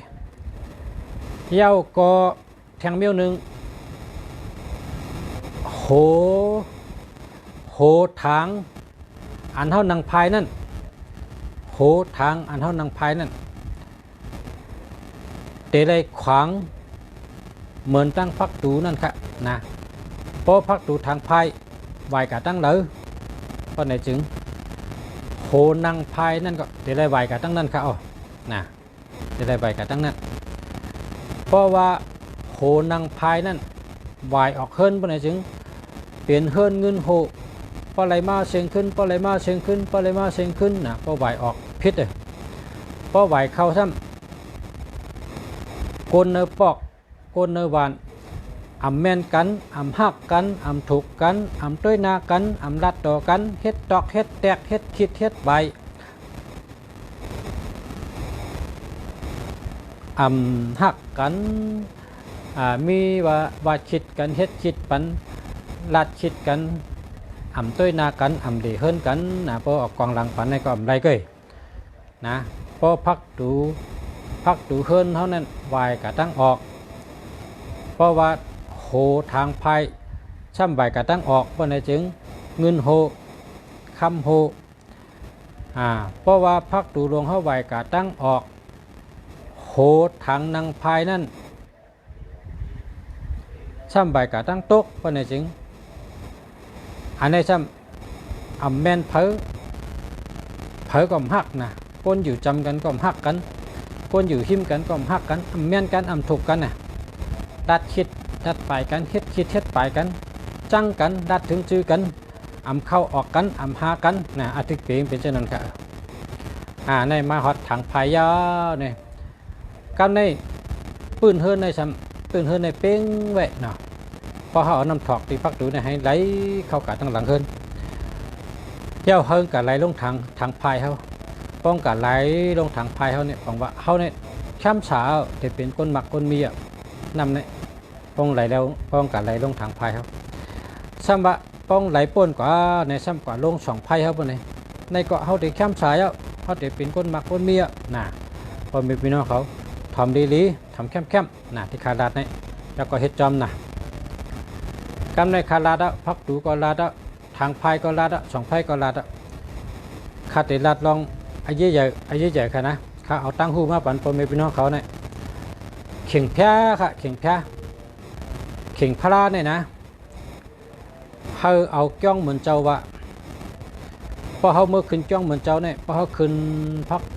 เย้าก็แทงเมียวนึงโหทางอันเท่านังภายนั่นโหทางอันเท่านังภายนั่นเตะได้ขวางเหมือนตั้งพักตูนั่นค่ะนะเพราะพักตูทางภายไหวกะตั้งเลยเพราะในจึงโหนังภายนั่นก็เตะได้ไหวกะตั้งนั่นค่ะอ๋อนะเตะได้ไหวกะตั้งนั่นเพราะว่าโหนังภายนั่นไหวออกเฮิรนเพราะในจึงเปลี่ยนเฮิรนเงินโหเพราะอะไรมาเสียงขึ้นเพราะอะไรมาเสียงขึ้นเพราะอะไรมาเสียงขึ้นนะเพราะไหวออกพิษเลยเพราะไหวเข้าซ้ำกลเนอปอกกลเนอหวานอำแม่นกันอำหักกันอำถูกกันอำต้วยนากันอำรัดต่อกันเฮ็ดตอกเฮ็ดแตกเฮ็ดคิดเฮ็ดใบอำหักกันมีว่าคิดกันเฮ็ดคิดปันรัดคิดกันอำต้วยนากันอำเดเฮิรนกันนะพอออกกองหลังปันในก็อำไรเกยนะพอพักดูเฮิรนเท่านั้นวายกะตั้งออกเพราะว่าโหทางภายช่ำวายกะตั้งออกเพราะในจึงเงินโหคำโหเพราะว่าพักดูลงเข้าวายกะตั้งออกโหทางนางภายนั่นช่ำวายกะตั้งตกเพราะในจึงอันนี้ซ้ำอำแม่นเผอก็หักนะคนอยู่จำกันก็หักกันคนอยู่หิมกันก็หักกันอำแม่นกันอำถูกกันนะดัดคิดดัดไปกันเฮ็ดคิดเฮ็ดไปกันจังกันดัดถึงจื้อกันอำเข้าออกกันอำหากันนะอาทิตย์เปียงเป็นเช่นนั้นค่ะในมาฮอดถังพายาเนี่ยกันในปืนเฮิรนในซ้ำปืนเฮิรนในเป้งแวะเนาะพอเขาเอาน้ำถอกที่พักดูเนี่ยให้ไหลเข้ากะตั้งหลังเฮิรนเย้าเฮิรนกะไหลลงทางพายเขาป้องกะไหลลงทางพายเขาเนี่ยบอกว่าเขาเนี่ยช้ำสาวแต่เป็นคนหมักคนมีนำเนี่ยป้องไหลแล้วป้องกะไหลลงทางพายเขาซ้ำว่าป้องไหลป่นกว่าในซ้ำกว่าลง2พายเขาปะเนี่ยในเกาะเขาได้ช้ำสาวเขาได้เป็นคนหมักคนมีน่ะพอมีพี่น้องเขาทำดีๆทำเข้มๆน่ะที่ขาดเนี่ยแล้วก็เฮ็ดจอมน่ะกำในคาลาดพักดูก็ลาดทางพายก็ลาด2พายก็ลาดคาติลาดลองอายุใหญ่ค่ะนะข้าเอาตั้งหูมาปั่นพ่อแม่พี่น้องเขาเนี่ยเข่งแพ้ค่ะเข่งพลาเนี่ยนะเขาเอาจ้องเหมือนเจ้าว่า พอเขาเมื่อขึ้นจ้องเหมือนเจ้าเนี่ยพอเขาขึ้น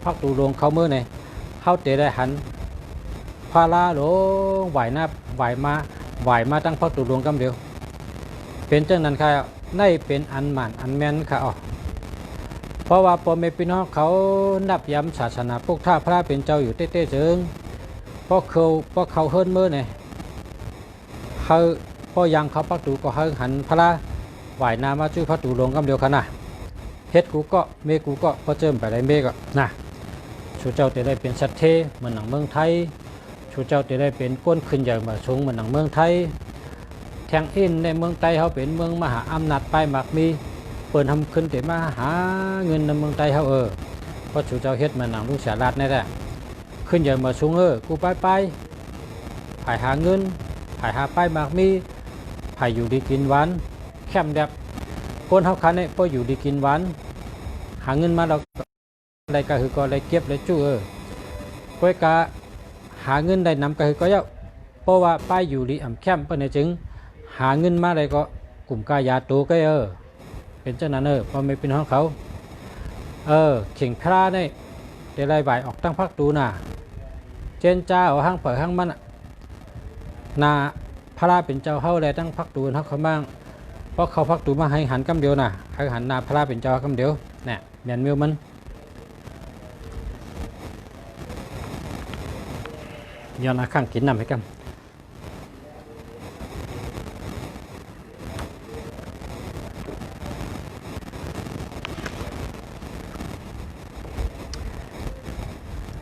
พักตูหลวงเขาเมื่อเนี่ยเขาเตะได้หันพาลาโหลไหวหน้าไหวมาตั้งพักตูหลวงกำเดียวเป็นจังนั้นค่ะได้เป็นอันหมันอันแม่นค่ะอ๋อเพราะว่าพ่อแม่พี่น้องเขานับย้ำศาสนาพวกท่าพระเป็นเจ้าอยู่เต้ๆเจิงเพราะเขาเฮิรนเมื่อเนี่ยเขาพอยังเขาพักตูก็เฮิรหันพระไหวนามาจุ้ยพักตูหลวงกำเดียวขนาดเฮ็ดกูก็เมกูก็พอเจิมไปได้เมก็นะชูเจ้าจะได้เป็นสัตเทเหมือนหนังเมืองไทยชูเจ้าจะได้เป็นก้นขึ้นใหญ่มาสูงเหมือนหนังเมืองไทยแทงอินในเมืองไทยเขาเป็นเมืองมหาอำนาจไปหมากมีเปิดทำขึ้นแต่มาหาเงินในเมืองไทยเขาเพราะชูเจ้าเฮ็ดเหมือนหนังลูกเสียราดนี่แหละขึ้นใหญ่มาสูงกูไปผายหาเงินผายหาไปหมากมีผายอยู่ดีกินหวานแคมแบบคนเขาคันเนี่ยพออยู่ดีกินหวานหาเงินมาเราอะไรก็คือก็อะไรเก็บอะไรจู้ก้อยกะหาเงินได้นำก็คือก็เยอะเพราะว่าป้ายอยู่ดีอ่ำแคมเปิ้นจึงหาเงินมาได้ก็กลุ่มกายาตัวก็เป็นเจ้านั้นพอไม่เป็นของเขาเข่งพระเนี่ยได้ไล่ใบออกตั้งพักตูน่ะเจนจ้าเอาห้างเผยห้างมันนาพระเป็นเจ้าเฮาเลยตั้งพักตูนเขาบ้างเพราะเขาพักตูมาให้หันกำเดียวน่ะให้หันนาพระเป็นเจ้ากำเดียวเนี่ยเมียนมิวมันย้อนข้างกินน้ำให้กัน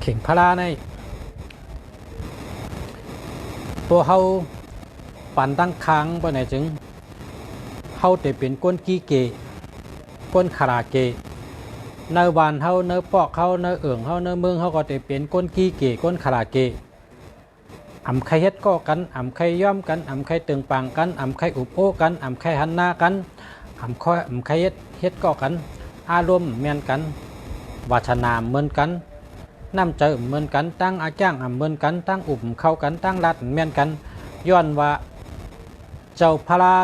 เข่งพลาในตัวเฮาปั่นตั้งค้างไปไหนจึงเฮาแต่เป็นก้นกี้เกก้นคาราเกเนื้อวานเฮาเนื้อปอกเฮาเนื้อเอื่องเฮาเนื้อเมืองเฮาก็แต่เป็นก้นกี้เกก้นคาราเกอ่ำไข่เฮ็ดก็กันอ่ำไข่ย่อมกันอ่ำไข่ตึงปังกันอ่ำไข่อุบโอกันอ่ำไข่หันหน้ากันอ่ำไข่เฮ็ดก็กันอารมณ์เหมือนกันวาชนาเหมือนกันน้ำใจเหมือนกันตั้งอาจ้างเหมือนกันตั้งอุบเข้ากันตั้งรัดเหมือนกันย้อนว่าเจ้าพระ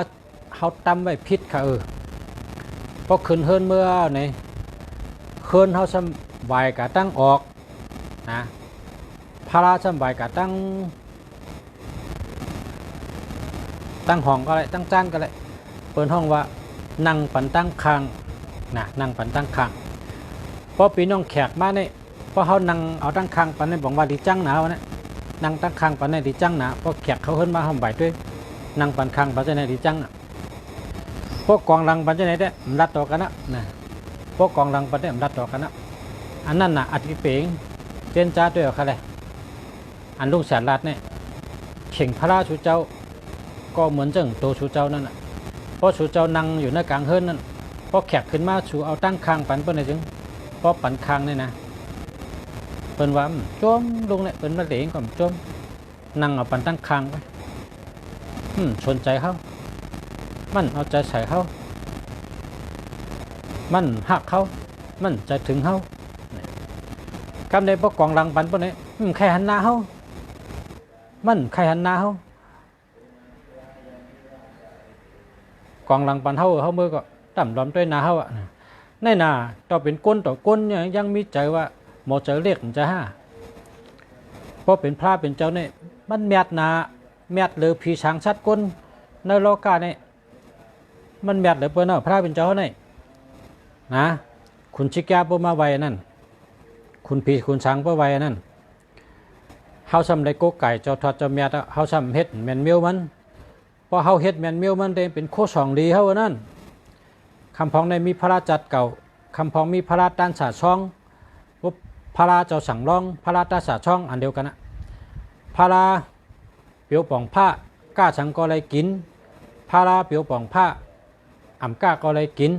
เขาตำไว้พิษค่ะเพราะคืนเฮิรนเมื่อไหนคืนเขาสบายกะตั้งออกนะพระสบายกะตั้งห้องก็เลยตั้งจานก็เลยเปิดห้องว่านั่งปันตั้งคางนะนั่งปันตั้งคางเพราะปีน้องแขกมาเนี่ยเพราะเขานั่งเอาตั้งคางปันเนี่ยบอกว่าดีจังหนาวนะนั่งตั้งคางปันเนี่ยดีจังหนาเพราะแขกเขาเฮิรนมาห้องใบด้วยนั่งปันคางปันจะไหนดีจังพวกกองรังปันจะไหนได้รัดต่อกันนะพวกกองรังปันเนี่ยรัดต่อกันอันนั้นน่ะอธิเปงเจนจ้าด้วยอะไรอันลุงแสนรัดเนี่ยเข่งพระราชูเจ้าก็เหมือนจังโตชูเจ้านั่นน่ะเพราะชูเจ้านั่งอยู่ในกลางเฮิรนนั่นพอแขกขึ้นมาชูเอาตั้งคางปันเปิ้ลเลยจึงเพราะปันคางเนี่ยนะเปิ้ลว่าจมลุงเนี่ยเปิ้ลมาเหลงก่อนจมนั่งเอาปันตั้งคางไปสนใจเขามันเอาใจใส่เขามันหักเขามันใจถึงเขากำในพวกกองรังปันเปิ้ลเนี่ยใครหันหน้าเขามันใครหันหน้าเขากองหลังปันเฮาเมื่อก็ต่ำล้อมด้วยนาเฮาในนาต่อเป็นก้นต่อก้นยังมีใจว่าหมอเจอเรียกจะห้าเพราะเป็นพระเป็นเจ้าเนี่ยมันแมดนาแมดหรือผีช้างชัดก้นในโลกาเนี่ยมันแมดหรือเปิ้นพระเป็นเจ้าเนี่ยนะคุณชิกาปมาไว้นั่นคุณผีคุณช้างปไว้นั่นเฮาซ้ำได้โกไก่เจ้าทอดเจ้าแมดเฮาซ้ำเฮ็ดแมนเมียวมันพอเฮาเฮ็ดแมนเมียวมันได้เป็นโคสองดีเฮานั่นคำพ้องในมีพระราจัดเก่าคำพ้องมีพระราด้านสาช่องพระราเจ้าสั่งร้องพระราด้านสาช่องอันเดียวกันนะพระราเปียวป่องผ้ากล้าสังก็เลยกินพระราเปียวป่องผ้าอ่ำก้าก็เลยกิน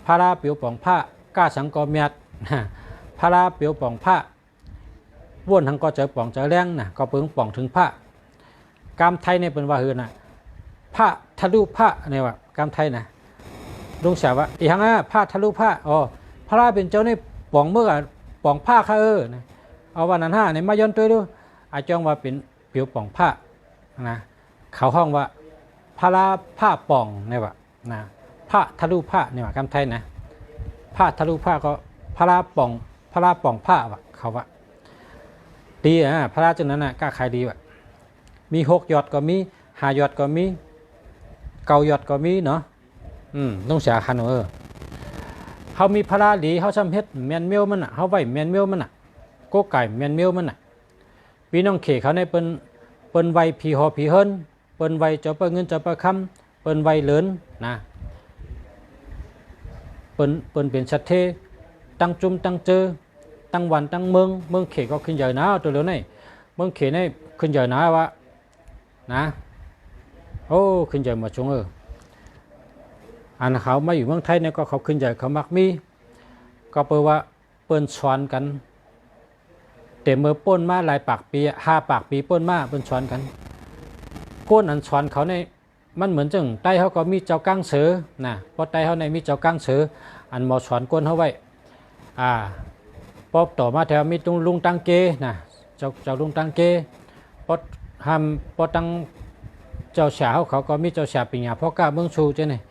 พระราเปียวป่องผ้ากล้าสังก็เมียดพระราเปียวป่องผ้าว่นทั้งก็เจอป่องเจอแรงนะก็เปิงป่องถึงผ้ากามไทยเนี่ยเป็นว่าหือนะผ้าทะลุผ้าเนี่ยว่ากามไทยนะลุงเสียว่าอีหังผ้าทะลุผ้าอ๋อพระราเป็นเจ้านี่ป่องเมื่อป่องผ้าค่ะนะเอาวันนั้นเนี่ยมาย้อนตัวดูอาจารย์ว่าเป็นเปียวป่องผ้านะเขาห้องว่าพระราผ้าป่องเนี่ยว่นะผ้าทะลุผ้าเนี่ยว่ากามไทยนะผ ผ้าทะลุผ้าก็พระราป่องผ้าวะเขาว่าดีพระราจังนั้นกล้าขายดีวะมี6 ยอดก็มี5 ยอดก็มี9 ยอดก็มีเนาะต้องเสียคันเขามีพระราดีเขาชำเฮ็ดแมนเมลมันเขาไว้แมนเมลมันโก้ไก่แมนเมลมันพี่น้องเขเขาในเปิ้นไว้ผีหอผีเฮิรนเปิ้นไว้เจ้าเปิ้นเงินเจ้าเปิ้นคำเปิ้นไว้เหลินนะเปิ้นเป็นชัดเทตั้งจุ่มตั้งเจอตั้งวันตั้งเมืองเขก็ขึ้นใหญ่นะตัวเหลือนี่เมืองเขนี่ขึ้นใหญ่นะวะนะโอ้ขึ้นใหญ่มาชงอันเขามาอยู่เมืองไทยเนี่ยก็เขาขึ้นใหญ่เขามักมีก็เปิดว่าเปิ้นสอนกันเต็มมือป้นมาหลายปากปี5 ปากปีป้นมาเปิ้นสอนกันก้นอันสอนเขาในมันเหมือนจังใต้เขาก็มีเจ้าก้างเสือนะเพราะใต้เขาในมีเจ้าก้างเสืออันหมอสอนก้นเขาไว้พอต่อมาแถวมีตุงลุงตังเกนะเจ้าลุงตังเกพอตั้งเจ้าฉาเขาก็มีเจ้าฉาปิญญาพ่อกล้าเมืองชูเจ้าเนี่ย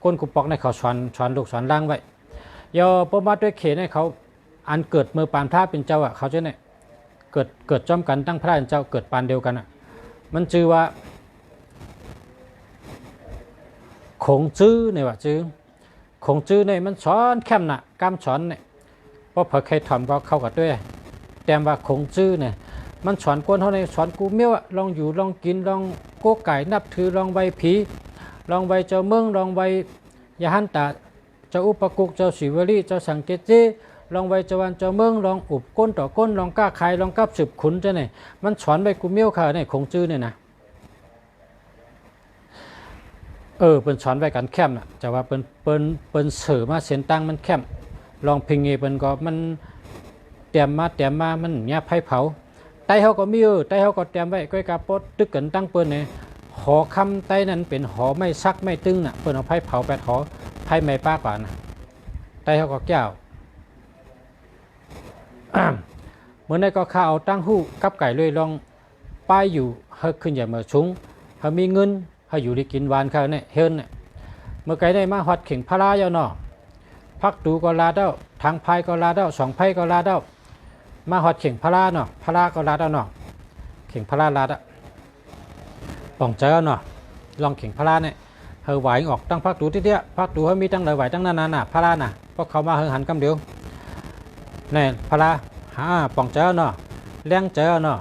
ก้นกุปอกในเขาสอนลูกสอนล่างไว้ยอพอมาด้วยเขในเขาอันเกิดเมื่อปานพระเป็นเจ้าเขาเจ้าเนี่ยเกิดจอมกันตั้งพระเป็นเจ้าเกิดปานเดียวกันมันชื่อว่าคงจื้อเนี่ยว่าจื้อคงจื้อเนี่ยมันสอนแคมน่ะกำสอนเนี่ยเพราะเผื่อใครทำก็เข้ากับด้วยแต่ว่าคงจื้อเนี่ยมันสอนกวนเขาในสอนกูเมี้ยวลองอยู่ลองกินลองโก้ไก่นับถือลองใบผีลองใบเจ้าเมืองลองใบยาหันตาเจ้าอุปกุกเจ้าศิวลีเจ้าสังเกตเจลองใบเจ้าวันเจ้าเมืองลองอุบก้นต่อก้นลองกล้าใครลองกับสืบขุนเจ้าเนี่ยมันสอนใบกูเมี้ยวค่ะเนี่ยคงจื้อเนี่ยนะเป็นสอนไว้กันแคมน่ะจะว่าเป็นเสือมาเส้นตั้งมันแคมลองพิงเงเป็นก็มันเตรียมมามันเนี่ยไผ่เผาไตเขาก็มีไตเขาก็เตรียมไว้ก้อยกาปดตึกกันตั้งเปิ้นเนี่ยหอคำไตนั้นเป็นหอไม่ซักไม่ตึงน่ะเปิ้นเอาไผ่เผา8 หอไผ่ไม่ป้ากว่าน่ะไตเขาก็แก้วเมื่อนั้นก็ข้าเอาตั้งหู้กับไก่เลยลองป้ายอยู่เฮขึ้นอย่ามาชุงเขามีเงินเขาอยู่ได้กินหวานเขาเนี่ยเฮิรนเนี่ยเมื่อไก่ได้มาฮอดเข่งพระราเจ้าเนาะพักตูก็ลาเด้าทางพายก็ลาเด้า2 ไพ่ก็ลาเด้ามาฮอดเข่งพระราเนาะพระราก็ลาเด้าเนาะเข่งพระราลาเด้าป่องเจ้าเนาะลองเข่งพระราเนี่ยเฮอไหวออกตั้งพักตูที่เดียพักตูเขามีตั้งหลายไหวตั้งนานน่ะพระราน่ะเพราะเขามาเฮอหันกำเดียวเนี่ยพระราป่องเจ้าเนาะเลี้ยงเจ้าเนาะ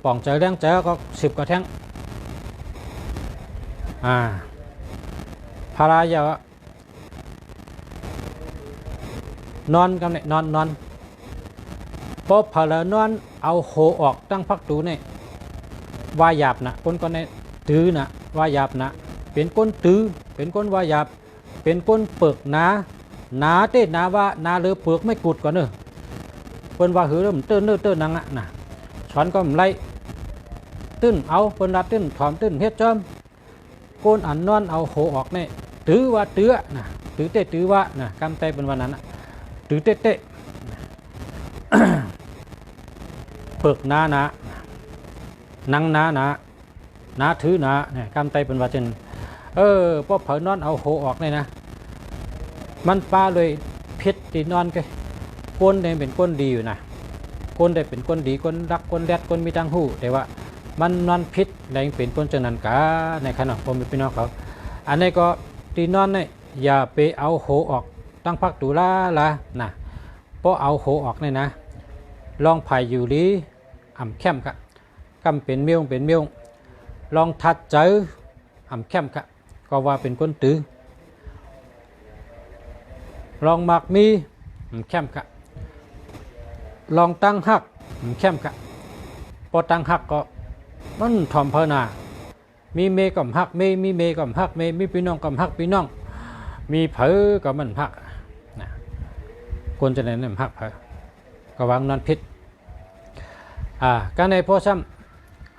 ป่องเจ้าเลี้ยงเจ้าก็10 กว่าแท่งพระรายานอนกันเนี่ยนอนพอพระนอนเอาโหออกตั้งพักตูเนี่ยว่าหยาบนะคนก็เนี่ยตื้อนะว่าหยาบนะเป็นก้นตื้อเป็นก้นว่าหยาบเป็นก้นเปลือกหนาเต้หนาว่าหนาเลือเปลือกไม่กุดก่อนเนอะเปิ้นว่าหือเริ่มเตื้อนังนะช้อนก็ไล่ตื้นเอาเปิ้นรัดตื้นถอมตื้นเฮ็ดจอมก้นอันนอนเอาโหออกเนี่ยตื้อว่าเตื้อนะตื้อเต้ตื้อว่านะกำไตเป็นวันนั้นนะตื้อเต้เปลือกหนานังหนาถือหนาเนี่ยกำไตเป็นว่าเช่นพอเผานอนเอาโหออกเนี่ยนะมันปลาเลยพิษตีนอนกันก้นเนี่ยเป็นก้นดีอยู่นะก้นได้เป็นก้นดีก้นรักก้นแรดก้นมีตังหูแต่ว่ามันนอนพิษแรงเป็นก้นจังนั้นกะในขณะผมเป็นพี่น้องเขาอันนี้ก็ตีนอนเนี่ยอย่าไปเอาโหออกตั้งพักตุลาละนะเพราะเอาโหออกเนี่ยนะลองไผ่อยู่ลีแคมกะกำเป็นเมียวลองทัดเจอแคมกะก็ว่าเป็นก้นตื้อลองหมักมีแคมกะลองตั้งหักแคมกะพอตั้งหักก็มันถ่อมเพนามีเมก็หักเมมีเมก็หักเมมีพี่น้องก็หักพี่น้องมีเผอก็มันหักนะคนจะไหนนั่นหักเผอก็วางนอนพิษการในพ่อซ้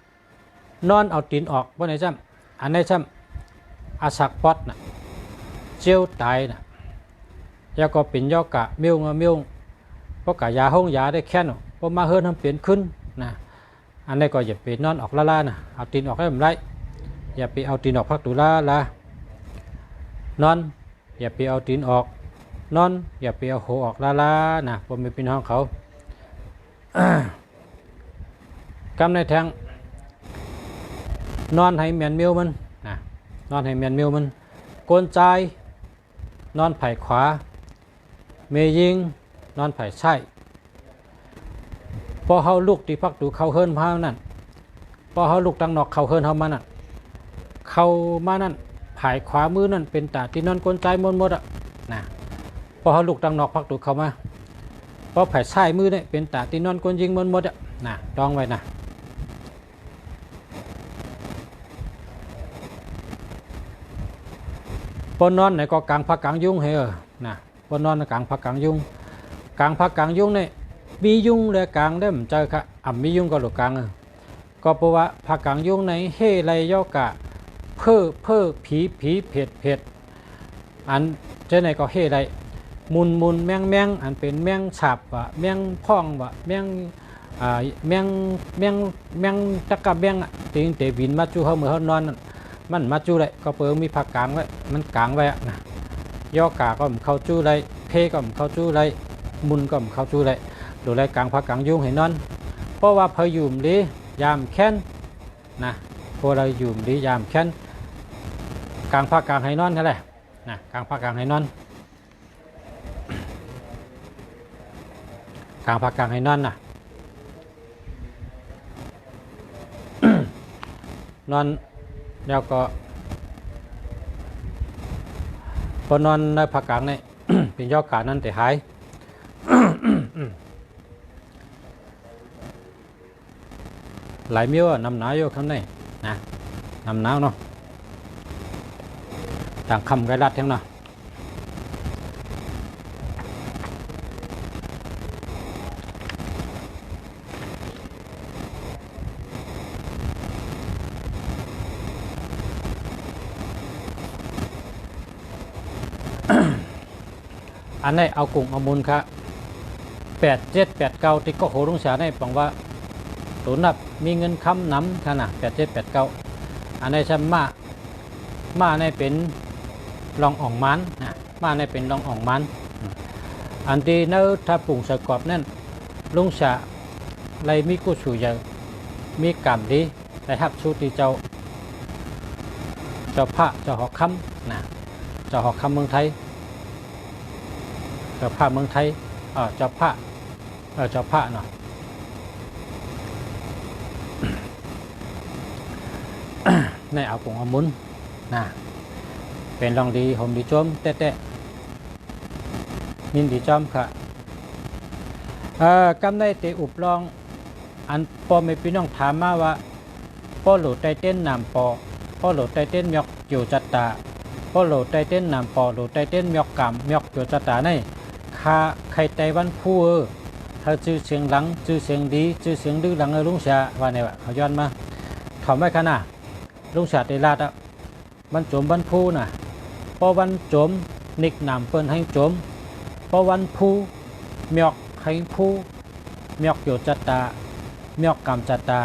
ำนอนเอาตีนออกว่าในซ้ำอันในซ้ำอาสักปอดนะเจียวตายนะยาก็เป็นยอกะเมียวเพราะกะยาห้องยาได้แค่นเพราะมาเฮิร์นทำเปลี่ยนขึ้นนะอันนี้ก็อย่าไปนอนออกล่านะเอาตีนออกให้มันไรอย่าไปเอาตีนออกพักตุลานอนอย่าไปเอาตีนออก นอนอย่าไปเอาโหออกลาๆนะผมไม่เป็นห้องเขา กำในแทงนอนให้เมียนมิวมันนะนอนให้เมียนมิวมันโกนใจนอนไผ่ขวาเมยิงนอนไผ่ใช่พอเฮาลูกที่พักดูเขาเฮิรนพานั่นพอเฮาลูกตังนอกเขาเฮิรนเฮามานั่นเข้ามานั่นไผ่ขวามือนั่นเป็นตาที่นอนโกนใจหมดอ่ะนะพอเฮาลูกตังนอกพักดูเขามาพอไผ่ใช่มือเนี่ยเป็นตาที่นอนโกนยิงหมดอ่ะนะดองไว้นะปนนอนไหนก็กลางพักกลางยุงเหรอนะปนนอนกลางพักกลางยุงกลางพักกลางยุงเนี่ยมียุงเลยกลางได้เหมือนเจอค่ะมียุงก็หลุดกลางก็เพราะว่าพักกลางยุงในเฮไรย่อกะเพ้อผีเผ็ดอันเจ้าไหนก็เฮไรมุนแมงอันเป็นแมงฉาบวะแมงพ่องวะแมงตะกะแมงติงเตวินมาจูเขาเมื่อเขานอนมันมาจูเลยก็เปิดมีผักกลางไว้มันกลางไว้นะย่อกาก็เข้าจูเลยเพก็เข้าจูเลยมุนก็เข้าจูเลยดูเลยกลางผักกลางยุงให้นอนเพราะว่าพยุมดียามแค้นนะพอเรายุมดียามแค้นกลางผักกลางให้นอนเท่าไหร่นะกลางผักกลางให้นอนกลางผักกลางให้นอนนะ นอนแล้วก็พอนอนในผักกลางนี่ เป็นยอดขานั่นแต่หาย หลายมิ้วนำหนาวอยู่ข้างในนะนำหนาวเนาะต่างคำไกรัดทั้งเนาะอันนี้เอากุ้งเอามูลครับ8789ที่ก็โหรุ่งเช้าได้ปังว่าตัวนับมีเงินค้ำน้ำขนาด8789อันนี้ฉันมาในเป็นรองอ่องมันนะมาในเป็นรองอ่องมันอันที่เนื้อถ้าปุ่งสกอบนั่นลุงเช้าเลยมีกู้สู่อย่างมีกรรมดีได้ฮับสู้ที่เจ้าพระเจ้าหอกคำนะเจ้าหอกคำเมืองไทยเจ้าพระเมืองไทยเจ้าพระเนาะ ในเอากงเอามุนนะเป็นรองดีห่มดีจมเตะมินดีจอมค่ะกำได้เตะอุบลองอันปอไม่พี่น้องถามมาว่าปอโหลดไตเต้นนำปอโหลดไตเต้นมยกอยู่จัตตาปอโหลดไตเต้นนำปอโหลดไตเต้นมยกกำมยกอยู่จัตตาในคาใครไตวันผู้ถ้าชื่อเสียงหลังชื่อเสียงดีชื่อเสียงดื้อหลังลุงเสียว่าเนี่ยเขาย้อนมาถามไว้ขนาดลุงเสียได้ลาดอ่ะวันโจมวันผู้น่ะพอวันโจมนิกนำเปิ้นให้โจมพอวันผู้มยกให้ผู้มยกอยู่จัตตามยกกำจัตตา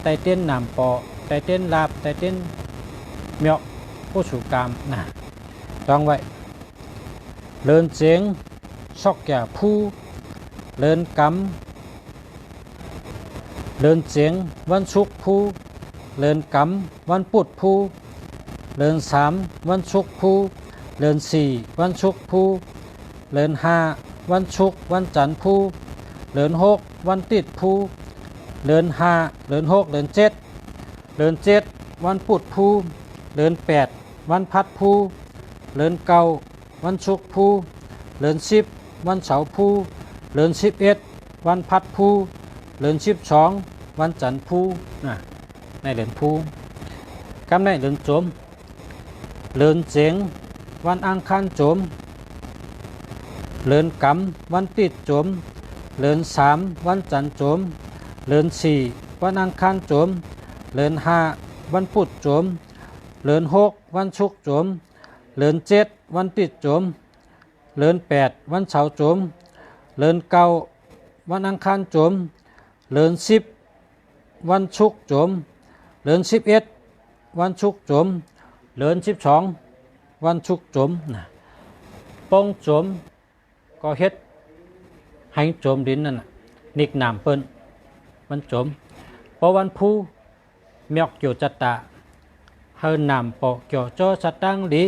ไตเต้นนำปอไตเต้นลาบไตเต้นมยกผู้สู่กรรมน่ะต้องไว้เลินเสียงซอกแก่ผู้เลินกำเลินเสียงวันศุกร์ผู้เลินกำวันพุธผู้เลิน3วันศุกร์ผู้เลิน4วันศุกร์ผู้เลิน5วันศุกร์วันจันทร์ผู้เลิน6วันติดผู้เลิน5เลิน6เลิน7เลิน7วันพุธผู้เลิน8วันพัดผู้เลิน9วันศุกร์ผู้เลิน10วันเสาร์ผู้เลิน11วันพัดผู้เลิน12วันจันทร์ผู้ในเลินผู้กำในเลินโจมเลินเสียงวันอังคารโจมเลินกำวันติดโจมเลิน3วันจันทร์โจมเลิน4วันอังคารโจมเลิน5วันพุธโจมเลิน6วันศุกร์โจมเลิน7วันติดโจมเลิน8วันเสาร์โจมเลิน9วันอังคารโจมเลิน10วันศุกร์โจมเลิน11วันศุกร์โจมเลิน12วันศุกร์โจม ป้องโจมก็เฮ็ดให้โจมดินนั่นนิกนามเปิ้นมันโจมเพราะวันผู้เมียกเกี่ยวจัตตาเฮินนามปอเกี่ยวจอสตังดี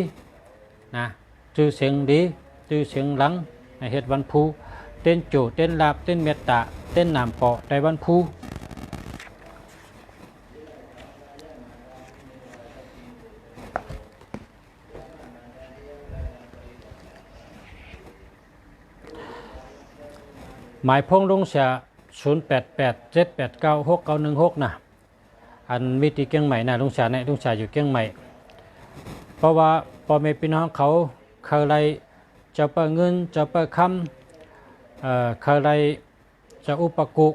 นะชื่อเสียงดีชื่อเสียงหลังในเฮ็ดวันผู้เต้นโจเต้นลาบเต้นเมตตาเต้นนามปอในวันผู้หมายพงลงเสีย0887896916นะอันมีที่เกียงใหม่นะลุงชาเนี่ยลุงชาอยู่เกียงใหม่เพราะว่าพ่อแม่พี่น้องเขาเคยไรจะเปิดเงินจะเปิดคำเคยไรจะอุปกุ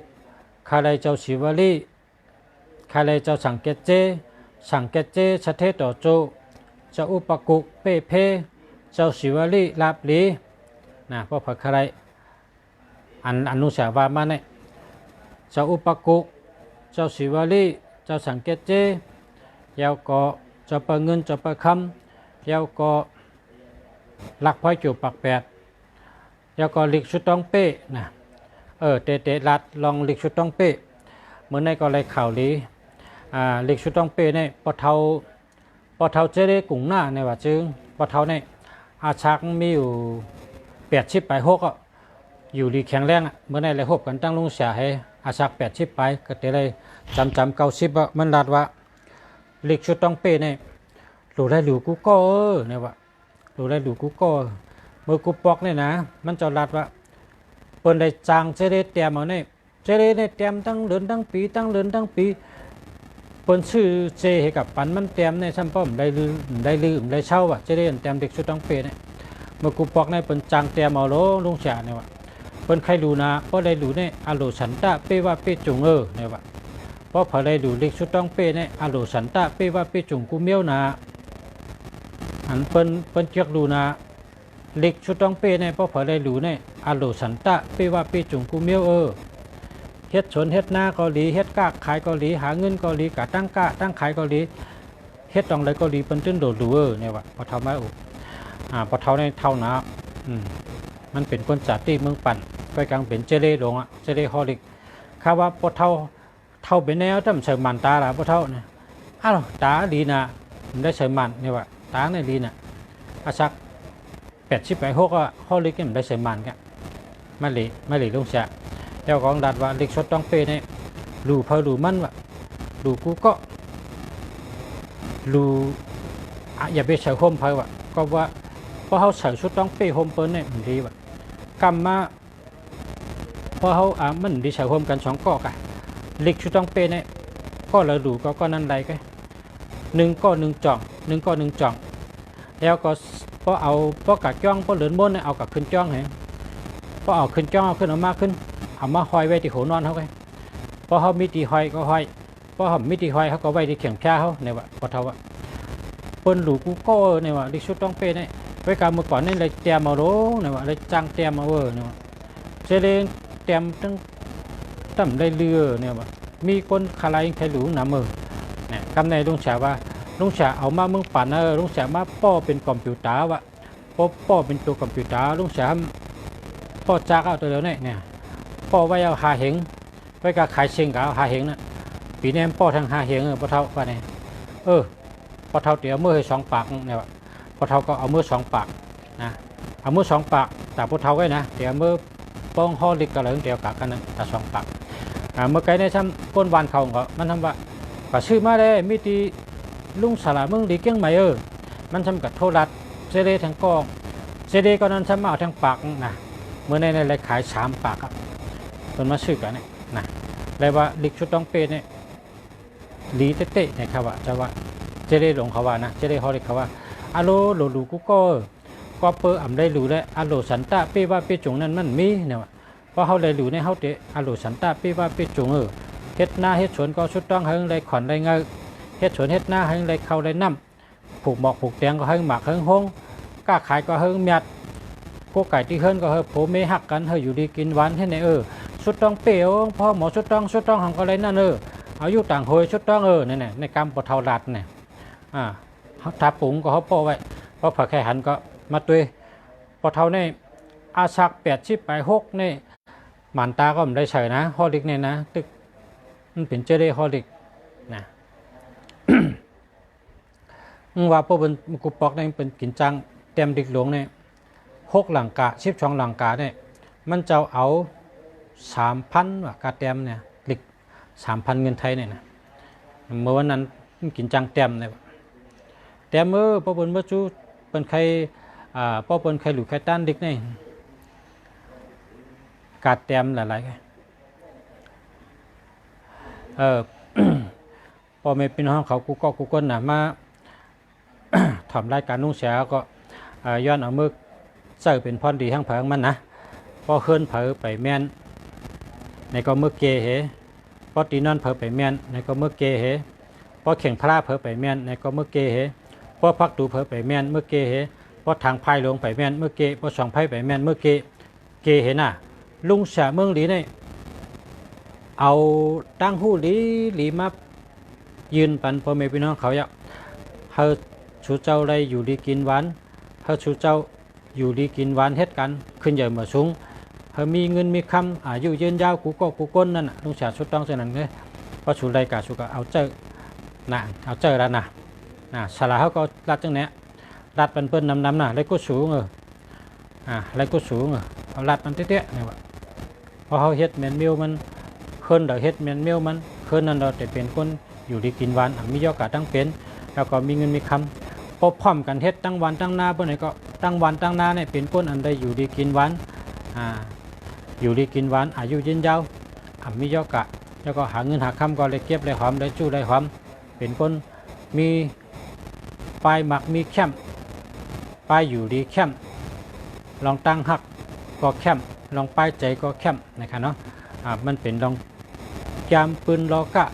เคยไรเจ้าศิวลีเคยไรเจ้าสังเกตเจชะเทต่อโจจะอุปกุเป้เพเจ้าศิวลีลาบลีนะเพราะเผื่อเคยไรอันนุสาวามาเนี่ยเจ้าอุปกุเจ้าศิวลีเจ้าสังเกตเจยาวก็เจ้าเปิดเงินเจ้าเปิดคำยาวก็หลักพ้อยจูบปักแปดยาวก็ลิกชุดต้องเป้นะเตะรัดลองลิกชุดต้องเป้เหมือนในก็เลยข่าวลีลิกชุดต้องเป้เนี่ยปอเทาเจเรกุ่งหน้าเนี่ยว่าจึงปอเทาเนี่ยอาชักมีอยู่80 ไป6อยู่ดีแข็งแรงเมื่อในเลยหบกันตั้งลุงเสียให้อาชัก80 ไปก็แต่เลยจำ90มันรัดว่าลิกชุดต้องเป้เนี่ยหลูได้หลูกูก็เนี่ยว่าหลูได้หลูกูก็เมื่อกูปอกเนี่ยนะมันจะรัดว่าเปิ้นได้จางเจเรเตรียมเอาเนี่ยเจเรเนี่ยเตรียมตั้งเดือนตั้งปีเปิ้นชื่อเจให้กับปันมันเตรียมเนี่ยซ้ำป้อมได้ลืมได้เช่าว่ะเจเรเตรียมเด็กชุดต้องเป้เนี่ยเมื่อกูปอกเนี่ยเปิ้นจางเตรียมเอาลุงเสียเนี่ยว่าเปิ้นใครดูนะเพราะได้ดูเนี่ยอโลสันตะเป้ว่าเป้จุงเนี่ยว่าเพราะพอได้ดูเล็กชุดต้องเป้เนี่ยอโลสันตะเป้ว่าเป้จุงกูเมียวนะอันเปิ้นเจียกดูนะเล็กชุดต้องเป้เนี่ยเพราะพอได้ดูเนี่ยอโลสันตะเป้ว่าเป้จุงกูเมียวเฮ็ดสนเฮ็ดหน้าเกาหลีเฮ็ดกะขายเกาหลีหาเงินเกาหลีกะตั้งกะตั้งขายเกาหลีเฮ็ดตองไรเกาหลีเปิ้นจนโดดดูเนี่ยว่าพอทำมาพอเท่าในเท่านะมันเป็นคนจัดที่เมืองปั่นไปกลางเป็นเจเล่ลงเจเล่ฮอลิกข้าว่าพอเท่าเป็นแนวจำเสริมมันตาละพอเท่าเนี่ยอ้าวตาดีนะได้เสริมมันเนี่ยว่าตาเนี่ยดีนะอาชัก80 ไป6ฮอลิกเนี่ยได้เสริมมันกันไม่หลีลุงเสียเจ้าของดัดว่าเล็กชดต้องเป้เนี่ยรูเพอรูมันว่ะรูกูก็รูอย่าไปเฉยโฮมเพอว่ะก็ว่าเพราะเขาเฉยชุดต้องเป้โฮมเปิ้ลเนี่ยมันดีว่ะกำมาเพราะเขามันดีเฉยโฮมกัน2 ก้อกันเล็กชุดต้องเป้เนี่ยก็เลยรูก็นั่นใดกัน1 ก้อ 1 จ่อง1 ก้อ 1 จ่องแล้วก็เพราะกะจ้องเพราะเหลือนบนเนี่ยเอากับขึ้นจ้องเห็นเพราะเอาขึ้นจ้องเอาขึ้นเอามาขึ้นเอามาห้อยไว้ที่หัวนอนเขาไงเพราะเขามีที่ห้อยก็ห้อยเพราะเขามีที่ห้อยเขาก็ไว้ที่เขียงแค่เขาเนี่ยว่าพอเท่าว่าเปิ้นหลูกูก็เนี่ยว่าดิชุดต้องเป้เนี่ยไว้การเมื่อก่อนนี่เลยเตรียมมาโลเนี่ยว่าเลยจังเตรียมมาเนี่ยว่าเจเลนเตรียมตั้งได้เรือเนี่ยว่ามีคนคลายใครหลูหนามือเนี่ยคำในลุงฉาว่าลุงฉาเอามาเมืองปั่นลุงฉามาป้อเป็นคอมพิวเตอร์ว่ะป้อเป็นตัวคอมพิวเตอร์ลุงฉาป้อจากเอาตัวเดียวเนี่ยป้อไว้เอาหาเหงไว้กับขายเชิงกับเอาหาเหงนะปีนี้ป้อทางหาเหงพอเท่าว่าเนี่ยพอเท่าเดี๋ยวมือให้2 ปากเนี่ยว่าพอเท่าก็เอามือ2 ปากนะเอามือ2 ปากแต่พอเท่าไว้นะเดี๋ยวมือป้องห่อลิกกระเหลิงเดี๋ยวกับกันนะแต่2 ปากเมื่อไกลในช่างก้นวานเขาก็มันทำว่าก็ชื่อมาเลยมิติลุงสระมึงดีเกี้ยงใหม่มันทำกับโทรทัศน์เจเดทั้งกองเจเดก็นั้นทำเอาทั้งปากนะเมื่อในเลยขาย3 ปากคนมาซื้อกันเนี่ยนะเลยว่าลิกชุดต้องเป้เนี่ยลีเตะๆเนี่ยครับว่าจะว่าเจเดหลงเขาว่านะเจเดฮอลิกเขาว่าอโลโหลกูก็เปิดอ่ำได้หลูได้อโลสันตะเป้ว่าเป้จงนั้นมันมีเนี่ยว่าเพราะเขาเลยหลูในเขาเตะอโลสันตะเป้ว่าเป้จงเฮ็ดหน้าเฮ็ดสวนก็ชุดต้องให้เลยขอนได้เงาเฮ็ดสวนเฮ็ดหน้าให้เลยเข้าได้น้ำผูกหมอกผูกแตงก็ให้หมักให้ห้องกล้าขายก็ให้เมียดพวกไก่ที่เฮิรนก็ให้โผเมหักกันให้อยู่ดีกินหวานให้ในชุดต้องเป๋อพ่อหมอชุดต้องของก็เลยนั่นเอาอยู่ต่างโหยชุดต้องเนี่ยในกำปะเทาลัดเนี่ยทับปุ๋งก็เขาป้อไว้เพราะผักแค่หันก็มาตุย พอเท่าในอาชัก80 ไป 6นี่หมันตาก็ไม่ได้ใช้นะฮอลิกเนี่ยนะตึกมันเป็นเจได้ฮอลิกนะ ว่าพวกเป็นกุปอกเนี่ยเป็นกินจังเต็มดิกหลวงเนี่ย6 หลังกะ12 หลังกะเนี่ยมันจะเอา 3,000 ว่ากาเต็มเนี่ยลิก 3,000 เงินไทยเนี่ยนะเมื่อวันนั้นกินจังเต็มเลยแต่เมื่อพวกเป็นเมื่อจูเป็นใครพวกเป็นใครหลุดใครต้านดิกเนี่ยกาเต็มหลายๆพอไม่เป็นห้องเขากูก็กูก้นนะมาทำรายการนุ่งเสียก็ย้อนเอามือเสิร์ฟเป็นพรดีทั้งเพิงมันนะพอเคลื่อนเผอไปแม่นในก็มือเกเหพอตีนอนเผอไปแม่นในก็มือเกเหพอเข่งพระเผอไปแม่นในก็มือเกเหพอพักตูเผอไปแม่นมือเกเหพอทางพายลงไปแม่นมือเกพอสองไพ่ไปแม่นมือเกเหน่ะลุงเสียเมืองหลีเนี่ยเอาตั้งหู้หลีมายืนปันพ่อแม่พี่น้องเขาอยากเฮาชูเจ้าได้อยู่ดีกินหวานเฮาชูเจ้าอยู่ดีกินหวานเฮ็ดกันขึ้นใหญ่มาสูงเฮามีเงินมีคำอายุยืนยาวกูก็กูก้นนั่นน่ะลุงเสียชุดต้องเช่นนั้นเลยพอชูได้กะชูก็เอาเจอน่ะเอาเจอแล้วนะสลาเขาก็รัดจังเนี้ยรัดเป็นเปิ้นน้ำน่ะเลยก็สูงเลยก็สูงเอารัดมันเตี้ยๆเนี่ยว่าพอเขาเฮ็ดแมนมิวมันเคินเดี๋ยวเฮ็ดแมนมิวมันเคินนั่นเราจะเป็นคนอยู่ดีกินหวานมียอดกะตั้งเป็นแล้วก็มีเงินมีคำพบพร้อมกันเฮ็ดตั้งวันตั้งนาเพื่อนก็ตั้งวันตั้งนาเนี่ยเป็นคนอันใดอยู่ดีกินหวานอยู่ดีกินหวานอายุยืนยาวมียอดกะแล้วก็หาเงินหาคำก็เลยเก็บเลยหอมเลยจู้เลยหอมเป็นคนมีปลายหมักมีแคมปลายอยู่ดีแคมลองตั้งหักก็แคมลองปลายใจก็แคมนะครับเนาะมันเป็นลองแกมปืนล้อกะ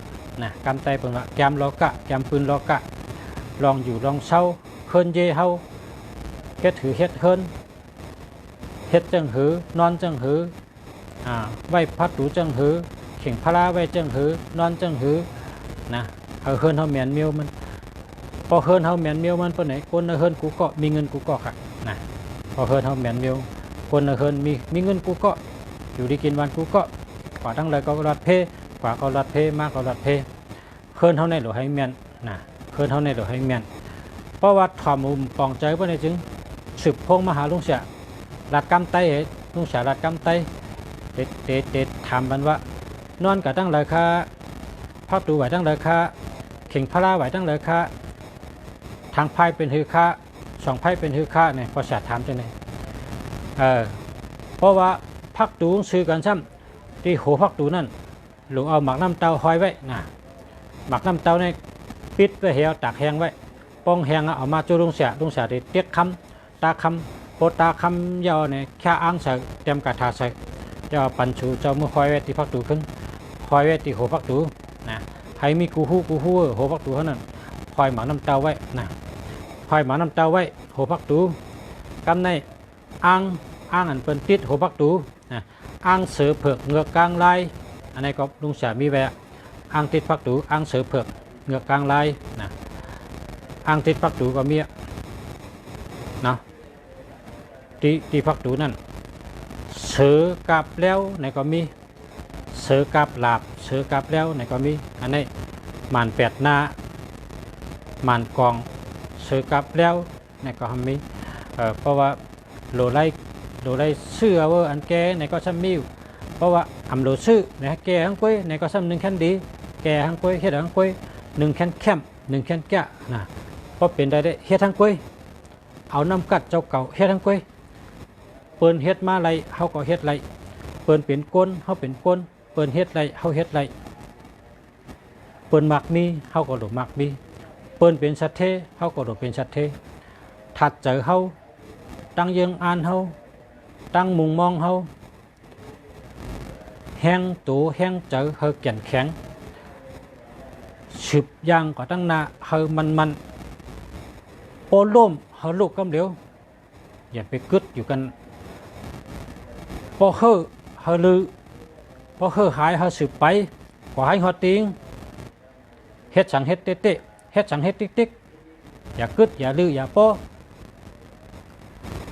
นะกำใจเปิงละแกมล้อกะแกมปืนล้อกะลองอยู่ลองเศร้าเคินเย่เฮาเฮ็ดหือเฮ็ดเฮินเฮ็ดจังหือนอนจังหือไว้พัดตูจังหือเข่งพลาไว้จังหือนอนจังหือนะเฮินเฮาแมนเมียวมันพอเฮินเฮาแมนเมียวมันปนไหนคนเฮินกูก็มีเงินกูก็ค่ะนะพอเฮินเฮาแมนเมียวคนเฮินมีเงินกูก็อยู่ดีกินวันกูก็กว่าทั้งเลยก็รัดเพกว่าก็รัดเพมากก็รัดเพเฮินเฮาในหรือให้แมนนะเฮินเฮาในหรือให้แมนเพราะว่าถอมมุมปองใจเพื่อนจึงสืบพงมาหาลุงเสียรัดกำไตลุงเสียรัดกำไตเด็ดถามมันว่านอนกับตั้งเลยค่ะพักดูไหวตั้งเลยค่ะเข่งพลาไหวตั้งเลยค่ะทางไพ่เป็นฮือค่าสองไพ่เป็นฮือค่าเนี่ยพอเสียถามจังเลยเพราะว่าพักดูซื้อกันซ้ำที่หัวพักดูนั่นหลวงเอาหมักน้ำเต้าห้อยไว้นะหมักน้ำเต้าเนี่ยปิดไว้เหี่ยวตากแห้งไว้ป้องแห้งเอามาจูลุงเสียได้เตี้ยคำตาคำโปตาคำยาวเนี่ยแค่อ้างใส่เตรียมกระทาใส่ยาวปันชูเจ้ามือห้อยไว้ที่พักดูขึ้นห้อยไว้ที่หัวพักดูนะให้มีกูฮู้หัวพักดูเท่านั้นห้อยหมักน้ำเต้าไว้นะห้อยหมักน้ำเต้าไว้หัวพักดูกำในอ้างอันเป็นติดหัวพักดูนะอ้างเสือเผือกเงือกกลางลายอันนี้ก็ลุงเสียมีแวะอ้างติดพักดูอ้างเสือเผือกเงือกกลางลายนะอ้างติดพักดูก็มีนะที่พักดูนั่นเสือกับแล้วในก็มีเสือกับหลาบเสือกับแล้วในก็มีอันนี้มันแปดหน้ามันกองเสือกับแล้วในก็มีเพราะว่าโลไลเสื้อว่าอันแกในก็ซ้ำมิวเพราะว่าอำโลซื้อในแกทั้งกุ้ยในก็ซ้ำหนึ่งแค่นดีแกทั้งกุ้ยเฮ็ดทั้งกุ้ยหนึ่งแค่นแคมหนึ่งแค่นแก่นะเพราะเป็นได้เฮ็ดทั้งกุ้ยเอาน้ำกัดเจ้าเก่าเฮ็ดทั้งกุ้ยเปิ้นเฮ็ดมาไรเฮาก็เฮ็ดไรเปิ้นเป็นก้นเฮาเป็นก้นเปิ้นเฮ็ดไรเฮาเฮ็ดไรเปิ้นมักมีเฮาก็หลบมักมีเปิ้นเป็นสัตว์เทเฮาก็หลบเป็นสัตว์เทถัดเจอเฮาตั้งยังอ่านเฮาตั้งมุงมองเฮาแห้งตูแห้งเจอเฮาแก่นแข็งสืบยางก็ตั้งนาเฮามันโปล่มเฮาลูกกำเหลียวอย่าไปกึดอยู่กันพอเฮาลือพอหายเฮาสืบไปขอให้ฮอติงเฮ็ดสังเฮ็ดเตะเฮ็ดสังเฮ็ดติ๊กอย่ากึดอย่าลืออย่าป้อ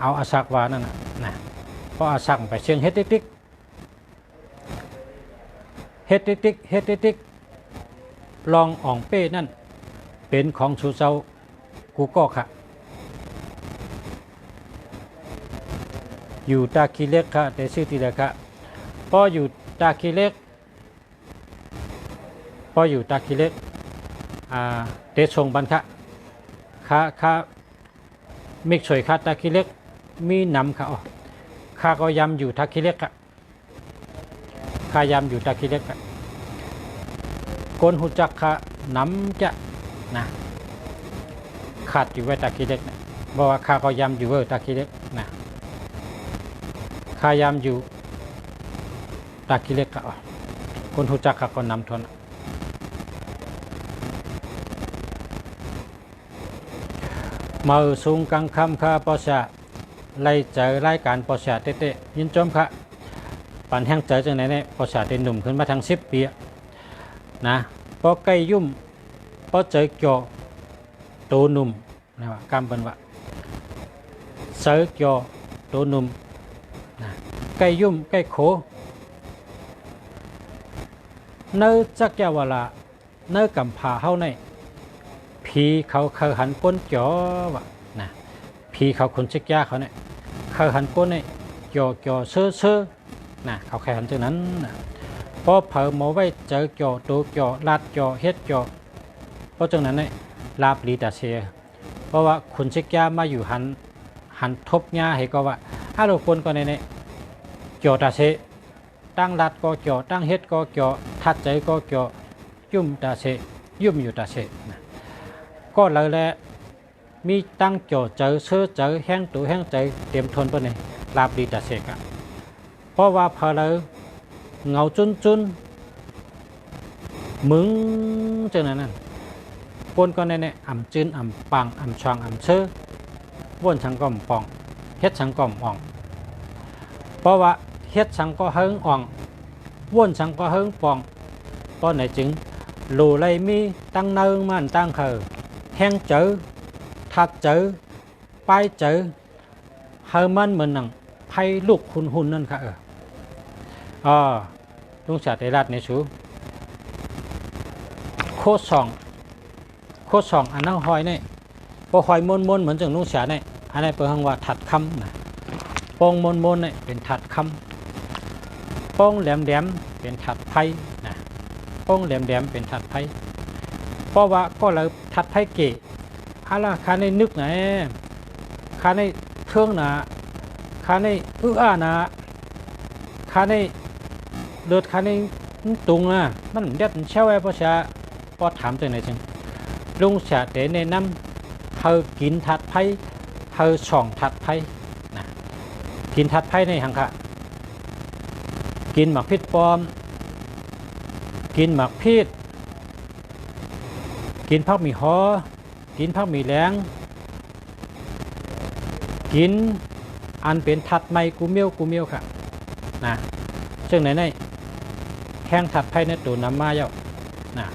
เอาอาสักว่านั่นนะเพราะอาสักไปเชียงเฮ็ดติ๊กเฮ็ดติ๊กลองอ่องเป้นั่นเป็นของชูเซากูก็ค่ะอยู่ตาคีเล็กค่ะแต่ชื่อตีเล็กค่ะพออยู่ตาคีเล็กเตชงบันค่ะมิกช่วยค่ะตาคีเล็กมีนำค่ะอ๋อข้าก็ยำอยู่ตาคีเล็กค่ะข้ายำอยู่ตาคีเล็กค่ะคนหูจักค่ะน้ำจะนะขาดอยู่ไว้ตาคีเล็กนะบอกว่าข้าก็ยำอยู่ตาคีเล็กนะข้ายำอยู่ตาคีเล็กค่ะอ๋อคนหูจักค่ะก็นำทนมาสูงกังคำค่ะปอชาไล่เจอรายการปอชาเตะยินจมค่ะปันแห้งเจอจังไหนเนี่ยปอชาเต็นหนุ่มขึ้นมาทาง10 ปีนะพอใกล้ยุ่มพอเจอเกี่ยวตัวหนุ่มนะว่ากำเป็นว่าเจอเกี่ยวตัวหนุ่มนะใกล้ยุ่มใกล้โขเนื้อจักยาวลาเนื้อกำผาเฮาในผีเขาหันก้นจ่อวะนะผีเขาคนชิกยาเขาเนี่ยเขาหันก้นเนี่ยจ่อเซ่อนะเขาแค่หันจากนั้นนะพอเผาหมอไว้เจอจ่อตัวจ่อลาดจ่อเฮ็ดจ่อเพราะจากนั้นเนี่ยลาบลีตาเสียเพราะว่าคนชิกยามาอยู่หันทบยาให้ก็ว่าถ้าเราคนก็ในจ่อตาเสตั้งลาดก็จ่อตั้งเฮ็ดก็จ่อทัดใจก็จ่อยุ่มตาเสยุ่มอยู่ตาเสนะก็เลยแหละมีตั้งจ่อเจอเสื้อเจอแห้งตัวแห้งใจเตรียมทนไปในลาบดีตาเสกเพราะว่าพอเลยเงาจุนมึงจังนั้นปนก็ในอ่ำจืนอ่ำปังอ่ำช่างอ่ำเชื่อว่นชังก่อมปองเฮ็ดชังก่อมอ่องเพราะว่าเฮ็ดชังก็เฮิงอ่องว่นชังก็เฮิงปองเพราะไหนจึงหลูเลยมีตั้งเนิงมันตั้งเขอแห้งเจอทัดเจอไปเจอเฮอมันเหมือนหนังไพ่ลูกคุณหุ่นนั่นค่ะลุงชาติรัตในสูโคสองอันนั้นหอยเนี่ยพอหอยมนเหมือนจังลุงชาเนี่ยอันนี้เปิดหังว่าถัดคำนะปองมนเนี่ยเป็นถัดคำปองแหลมเป็นถัดไพ่นะปองแหลมเป็นถัดไพ่เพราะว่าก็เลยถัดไพ่เก๋อะไรข้าในนึกไหนข้าในเทืองนะข้าในนะข้าในเลือดข้าในตุงอ่ะมันเด็ดเช่าไอ้พ่อชาพ่อถามตัวไหนจังลุงชาเตในน้ำเธอกินถัดไพ่เธอช่องถัดไพ่นะกินถัดไพ่ในหังค่ะกินหมักพิษปลอมกินหมักพิษกินผักมีหอกินผักมีแหลงกินอันเป็นถัดไม้กูเมียวค่ะนะซึ่งไหนแห้งถัดไผ่ในตู้น้ำมาเยานะ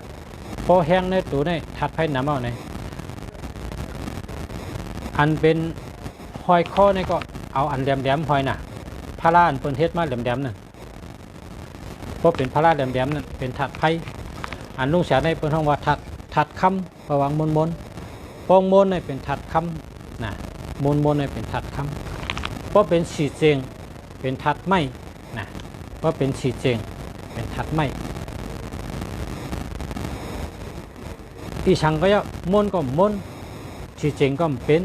พอแห้งในตู้ในถัดไผ่น้ำเอาในอันเป็นหอยข้อในก็เอาอันแหลมหอยน่ะพาราอันเปิ้นเฮ็ดมาแหลมนั่นเพราะเป็นพาราแหลมนั่นเป็นถัดไผ่อันลุงเสียในเปิ้นห้องว่าถัดคำประวังมนปองมนเนี่ยเป็นถัดคำนะมนเนี่ยเป็นถัดคำเพราะเป็นสีเจงเป็นถัดไม้นะเพราะเป็นสีเจงเป็นถัดไม้อีชังก็มนก็มนสีเจงก็เป็น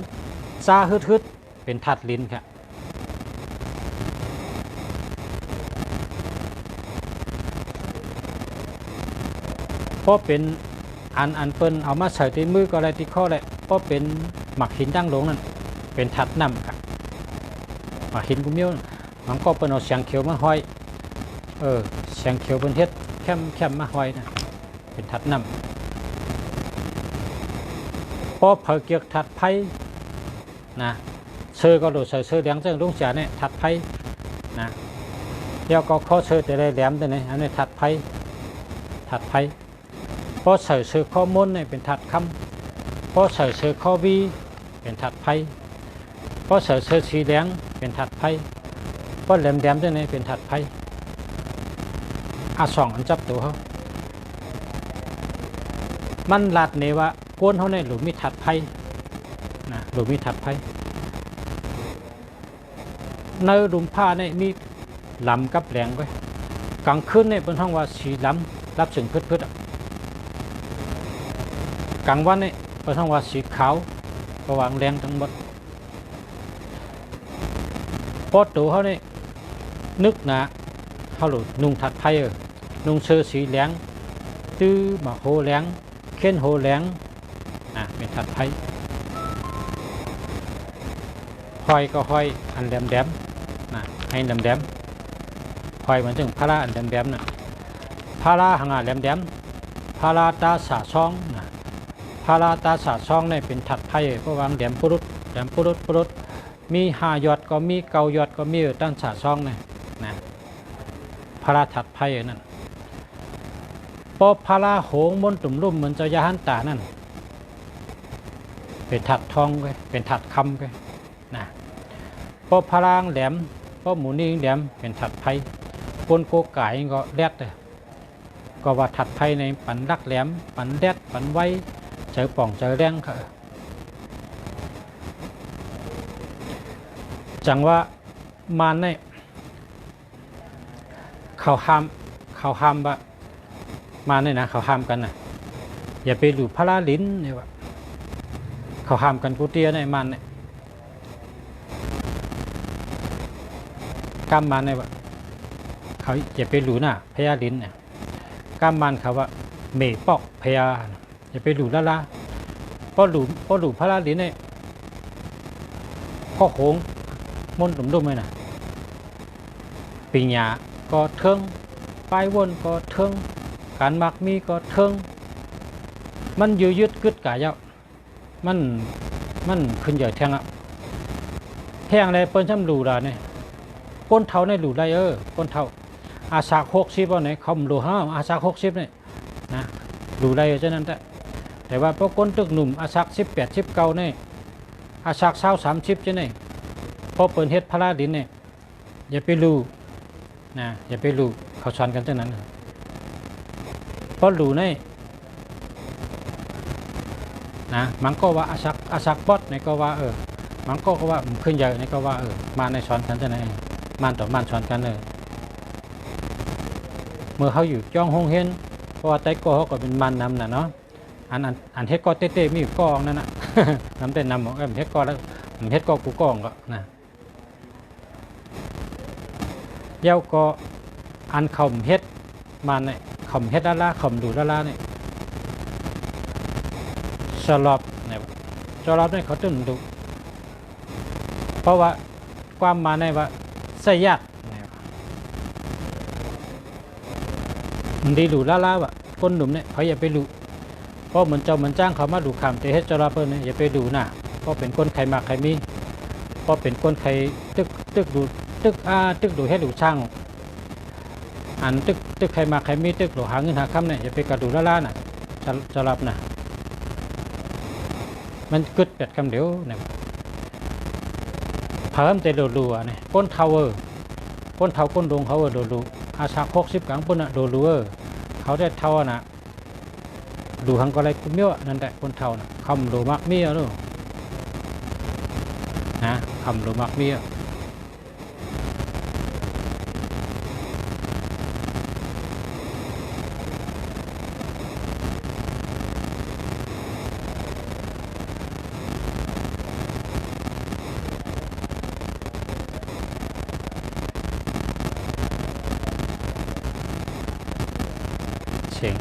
ซาฮึดเป็นถัดลิ้นครับเพราะเป็นอันเปิ้นเอามาใส่ที่มือก็อะไรที่ข้อเลยเพราะเป็นหมักหินตั้งลงนั่นเป็นถัดน้ำครับหมักหินกุ้มเมียวมันก็เป็นเอาเสียงเขียวมาห้อยเสียงเขียวเป็นเฮ็ดแคมมาห้อยนะเป็นถัดน้ำพอเผาเกียกถัดไผ่นะเชือก็โดดใส่เชือแดงเจ้าลุงเสียเนี่ยถัดไผ่นะเดี๋ยวก็ข้อเชือแต่ได้แหลมแต่เนี่ยอันนี้ถัดไผ่พอใส่เชือข้อมนเนี่ยเป็นถัดคำพอใส่เชือข้อวีเป็นถัดไผ่ เพราะเสือสีแดงเป็นถัดไพ่เพราะแหลมๆด้วยนี่เป็นถัดไพ่สองอันจับตัวเขามันลัดเนี่ยว่าก้นเขาเนี่ยหลุมมีถัดไพ่นะหลุมมีถัดไพ่ในหลุมผ้าเนี่ยมีลำกับแหลงไว้กลางคืนเนี่ยเป็นห้องว่าสีลำรับสึงพืดกลางวันเนี่ยเป็นห้องว่าสีขาวระหว่างแรงทั้งหมดพอตัวเขาเนี่ยนึกนะเขาหลุดนุ่งถัดไพ่นุ่งเสื้อสีแหลงตื้อมาโหแหลงเค้นโหแหลงเป็นถัดไพ่หอยก็หอยอันแหลมให้แหลมหอยมันจึงพาราอันแหลมน่ะพาราหางแหลมพาราตาสาซองพาราตาสาซองเนี่ยเป็นถัดไพ่เพราะวางแหลมปุรุษมี5 ยอดก็มี9 ยอดก็มีด้านสาซองเนี่ยนะพาราถัดไพ่นั่นพอพาราโหงมนตุ่มรุ่มเหมือนเจ้ายาหันตานั่นเป็นถัดทองเลยเป็นถัดคำเลยนะพอพารางแหลมพอหมูนิ่งแหลมเป็นถัดไพ่ปนโกไก่ก็แรดเลยก็ว่าถัดไพ่ในปันรักแหลมปันแรดปันไว้เจอป่องเจอแรงค่ะจังว่ามันเนี่ยเขาห้ามว่ามาเนี่ยนะเขาห้ามกันนะอย่าไปหลุดพระลิ้นเนี่ยว่าเขาห้ามกันกูเตียเนี่ยมันเนี่ยกำมันเนี่ยว่าเขาอย่าไปหลุดน่ะพญาลิ้นเนี่ยกำมันเขาว่าเมย์ปอกพญาอย่าไปหลุดละเพราะหลุดพระลิ้นเนี่ยก็โค้งมนต์ดุมเลยนะปีหยาก็เทิงปลายวนก็เทิงการมักมีก็เทิงมันยืดกึดกะเยามันขึ้นใหญ่แทงอ่ะแทงอะไรเปิ้นช่ำหลูดาเนี่ยก้นเท้าในหลูได้ก้นเท้าอาสา60เอาไหนเขาหลูอาสา60เนี่ยนะหลูได้เช่นนั้นแต่ว่าพวกก้นตึกหนุ่มอาสา18 19เนี่ยอาสา20 30เช่นนี้พอเปิดเฮ็ดพระราดินเนี่ยอย่าไปรู้นะอย่าไปรู้เขาสอนกันเท่านั้นเพราะรู้เนี่ยนะมันก็ว่าอาศักบอสในก็ว่ามันก็ว่าขึ้นใหญ่ในก็ว่ามาในสอนกันเท่านั้นมันต่อมันสอนกันเมื่อเขาอยู่จ้องห้องเห็นเพราะว่าไต้ก็เขาก็เป็นมันนำน่ะเนาะอันเฮ็ดก็เต้มีอยู่กองนั่นน่ะน้ำเต้นนำของเฮ็ดก็แล้วเฮ็ดก็กูกองก็นะเย้าก็อันข่มเฮ็ดมันเนี่ยข่มเฮ็ดละข่มดูละเนี่ยสลบเนี่ยสลบเนี่ยเขาตึ้งดูเพราะว่าความมาในว่าใส่ยากมันดีดูละว่ะคนหนุ่มเนี่ยเขาอย่าไปดูเพราะเหมือนเจ้าเหมือนจ้างเขามาดูคำแต่เฮ็ดสลบเนี่ยอย่าไปดูน่ะเพราะเป็นคนใครมาใครมีเพราะเป็นคนใครตึกดูให้ดูช่างอันตึกใครมาใครมีตึกหลหาเงินหาคำเนี่ยอย่าไปกระดูละน่ะจะรับน่ะมันกึดแบบคำเดียวเนี่ยเพิ่มแต่โดรัวเนี่ยก้นเทาก้นเทาก้นดงเขาโดรูอาชา60กลางปุ่นโดรูเขาได้เทาน่ะดูหังก็ไรกุ้มเยอะนั่นแหละก้นเทาน่ะคำโดมักเมียด้วยนะคำโดมักเมียเสียง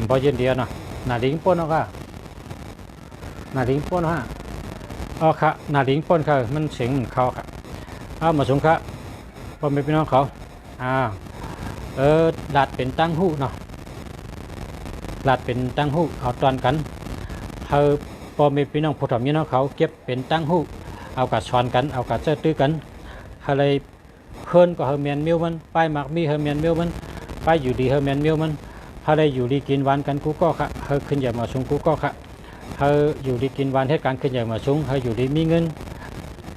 พอเย็นเดียวนะนาลิงป้นเอาค่ะนาลิงป้นฮะค่ะนาลิงป้นค่ะมันเสียงเหมือนเขาค่ะมาสงค่ะพอไม่เป็นน้องเขาหลัดเป็นตั้งหูเนาะหลัดเป็นตั้งหูเอาตอนกันพอไม่เป็นน้องผู้ถมยี่น้องเขาเก็บเป็นตั้งหูเอากัดช้อนกันเอากัดเจอตื้อกันอะไรเฮิร์นก็เฮอร์เมียนมิวมันไปหมักมีเฮอร์เมียนมิวมันไปอยู่ดีเฮอร์เมียนมิวมันอะไรอยู่ดีกินหวานกันกูก็ค่ะเฮอขึ้นอย่ามาชงกูก็ค่ะ เฮาอยู่ดีกินวันเหตุการณ์ขึ้นใหญ่มาสูงเฮาอยู่ดีมีเงิน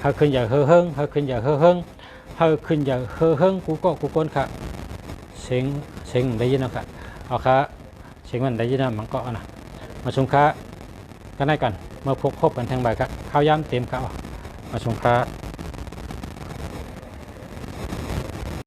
เฮาขึ้นใหญ่เฮอเฮิงเฮาขึ้นใหญ่เฮอเฮิงเฮาขึ้นใหญ่เฮอเฮิงกูก็กูคนค่ะเสียงได้ยินนะครับเอาค่ะเสียงมันได้ยินนะมันก็นะมาสูงค่ะกันได้กันเมื่อพบกันทางใบครับข้าวยำเต็มครับมาสูงค่ะ